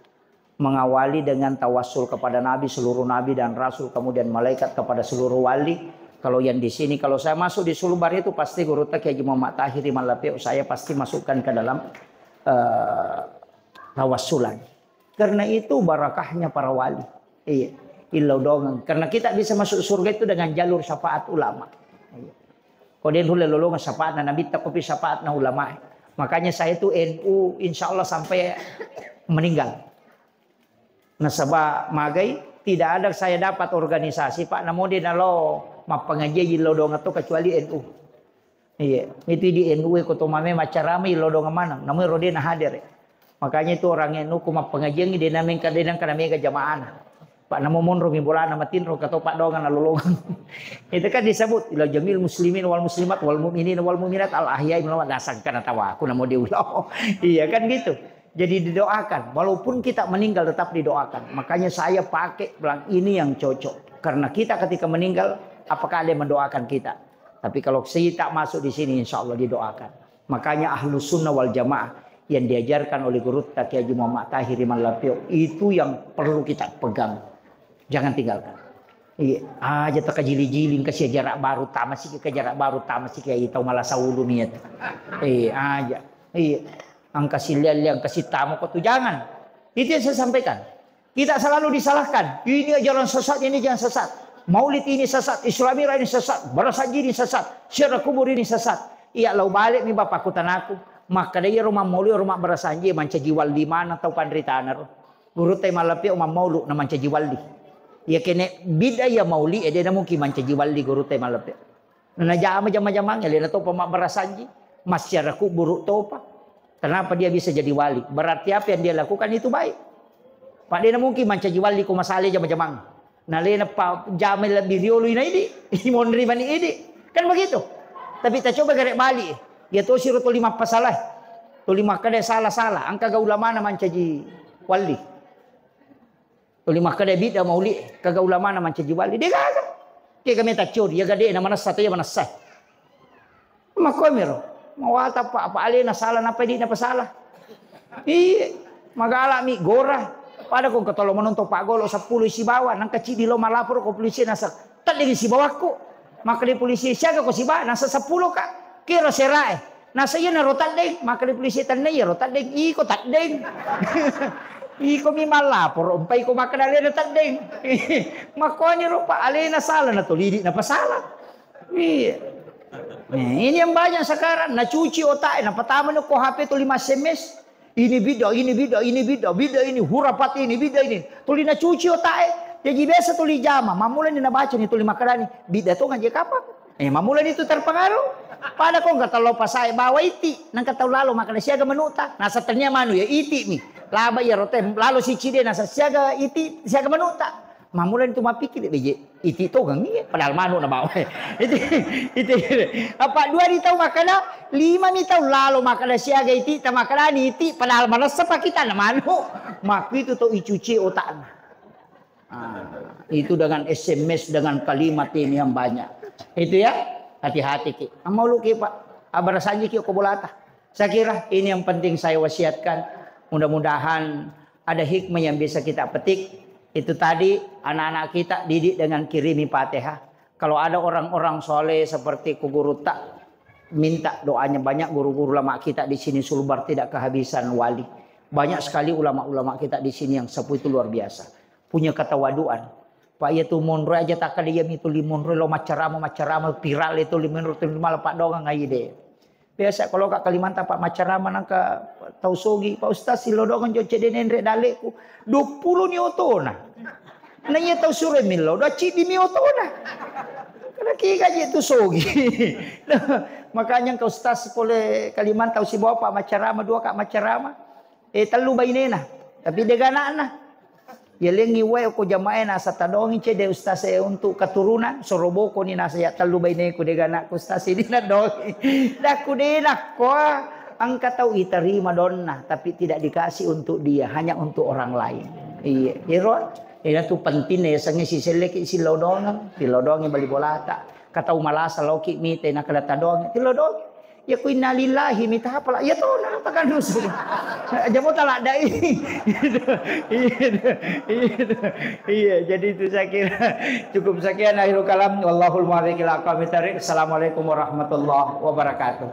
Mengawali dengan tawassul kepada Nabi, seluruh Nabi dan Rasul, kemudian malaikat kepada seluruh wali. Kalau yang di sini, kalau saya masuk di Sulubar itu pasti Guru Tak Haji Muhammad Tahir Malapio, saya pasti masukkan ke dalam tawassulan. Karena itu barakahnya para wali. Iya, ilau dongang. Karena kita bisa masuk surga itu dengan jalur syafaat ulama. Iya. Kau dia dulu lolongan syafaat Nabi tak kopi syafaat na ulama. Makanya saya itu NU insya Allah sampai meninggal. Nasabah magai tidak ada saya dapat organisasi Pak namodi nalo mapangaji ilau dongang itu kecuali NU. Iya, itu di NU ko mame macarami ilau dongang mana. Namun rodena hadir. Makanya itu orang NU kuma pengajian di nameng kadang kanami ke jamaah. Pak namo monro mimbolana matinro kato Pak dongan alulungan. Itu kan disebut ila jamil muslimin wal muslimat wal mu'minin wal mu'minat al ahya'i min dasang kana tawa aku namo diulah. Iya kan gitu. Jadi didoakan. Walaupun kita meninggal tetap didoakan. Makanya saya pakai bilang ini yang cocok. Karena kita ketika meninggal, apakah ada yang mendoakan kita? Tapi kalau kita masuk di sini, insya Allah didoakan. Makanya Ahlus Sunnah wal Jamaah yang diajarkan oleh Guru Kiai Haji Muhammad Tahir Iman Lapio itu yang perlu kita pegang. Jangan tinggalkan. Iya, aja tak jili-jiling kasih jarak baru tamat sih ke jarak baru tamat sih kayak tahu malah saulu niat. Aja. Iya. Angka liang kasih tamu kok tuh jangan. Itu yang saya sampaikan. Kita selalu disalahkan. Ini ajaran sesat, ini jangan sesat. Maulid ini sesat, Islamira ini sesat, Barasaji ini sesat, Syiar kubur ini sesat. Iya, lau balik nih bapakku tanahku. Maka dia rumah maulid, rumah Barasaji manca jiwal di mana tahu pandritanar. Guru tema lapi rumah maulid na manca jiwal di. Ya kene bidaya mauli dia na mungkin manca jiwal di guru tema lapi. Na jama-jama ya lena to pama Barasaji, Syiar kubur topa. Kenapa dia bisa jadi wali? Berarti apa yang dia lakukan itu baik. Pak dia mungkin manca jiwali ku masalah jama-jamang. Nah lena pa jamel lebih riolu ini mon riban ini. Kan begitu. Tapi kita coba garek balik. Ya to siru to lima pasalah. To lima kada salah-salah. Angka ulama na manca ji wali. To lima kada bida mauli kaga ulama na manca ji wali. Dia kagak. Kayak kami tak curi ya gade na manasa to ya manasa. Makomero. Mawata apa alena salah napa di napa salah. Iya, magala mi gorah. Pada kong katolo menonton Pak Golo 10 isi bawa nang kecil di lo malapor ko polisi nasa tadi si bawahku. Maka di polisi siaga ko si bawa nasa 10 kak. Kira serae. Nasa iya na rotadeng, maka di polisi tanay rotadeng iko tadeng. Iko mi malapor umpay ko makadali na tadeng. Makonya ro pa alena salah na tulidi na pasalah. Iya. Ini yang banyak sekarang, nak cuci otak, nak pertama nak kau HP tu 5 SMS, ini bida, bida ini, hurapat ini, bida ini, tuli nak cuci otak, jadi biasa tuli jama, mamulan ni nak baca ni tuli makarani, bida tu ngaji kapan? Mamulan itu terpengaruh, pada kau kata lupa saya bawa iti, nang kata lalu makan siaga menuta, nasa ternyata manu ya iti ni, laba ya rotem, lalu si cide nasa siaga iti, siaga menuta. Mamulan itu mapikir beje iti to gang ni padahal manu na bawa itu apa dua di tahu makana 5 ni tahu lalu makana siaga iti ta makana ni iti padahal manasa pa kita na manu mak itu to icuci otak itu dengan SMS dengan kalimat ini yang banyak itu ya hati-hati ki amalu ki Pak Barasaji ki ko bolata saya kira ini yang penting saya wasiatkan mudah-mudahan ada hikmah yang bisa kita petik. Itu tadi anak-anak kita didik dengan kirimi Fatihah. Kalau ada orang-orang soleh seperti Guru Tak, minta doanya banyak guru-guru ulama kita di sini Sulbar tidak kehabisan wali. Banyak sekali ulama-ulama kita di sini yang sepuh itu luar biasa. Punya ketawaduan. Pak ya tu monro aja tak kada dia itu limonro lo macarama viral itu limonro tu malah Pak dongang ngai deh. Biasa kalau Kak Kalimantan Pak macarama nangka tausogi Pak Ustaz si lodongan jo cedenen rek daleku 20 ni otona. Nanya tahu sure milo do cidi mi otona. Karena ki gaji tu sogi. Makanya Kak Ustaz pole Kalimantan si bawa Pak macarama 2 Kak macarama. Telu bainena. Tapi deganana. Ya lengi wae ko jamae nasa tadongi cede Ustaz untuk keturunan soroboko ni nasa ya telu baine ko degana ko Ustaz ini na dongi. Dah ku denak ko angka tahu iterima donna tapi tidak dikasih untuk dia hanya untuk orang lain. Iya, iro. Itu penting ya sange si seleki si lodongan, di lodongi bali bolata. Kata malasa loki mite na kada tadongi, di lodongi. Ya ku innalillahi mita apa ya tuh nah apa kan nusul. Aja mau talak dai. Iya, jadi itu saya kira cukup sekian akhirul kalam wallahul muwaffiq ila aqwamit thariq. Assalamualaikum warahmatullahi wabarakatuh.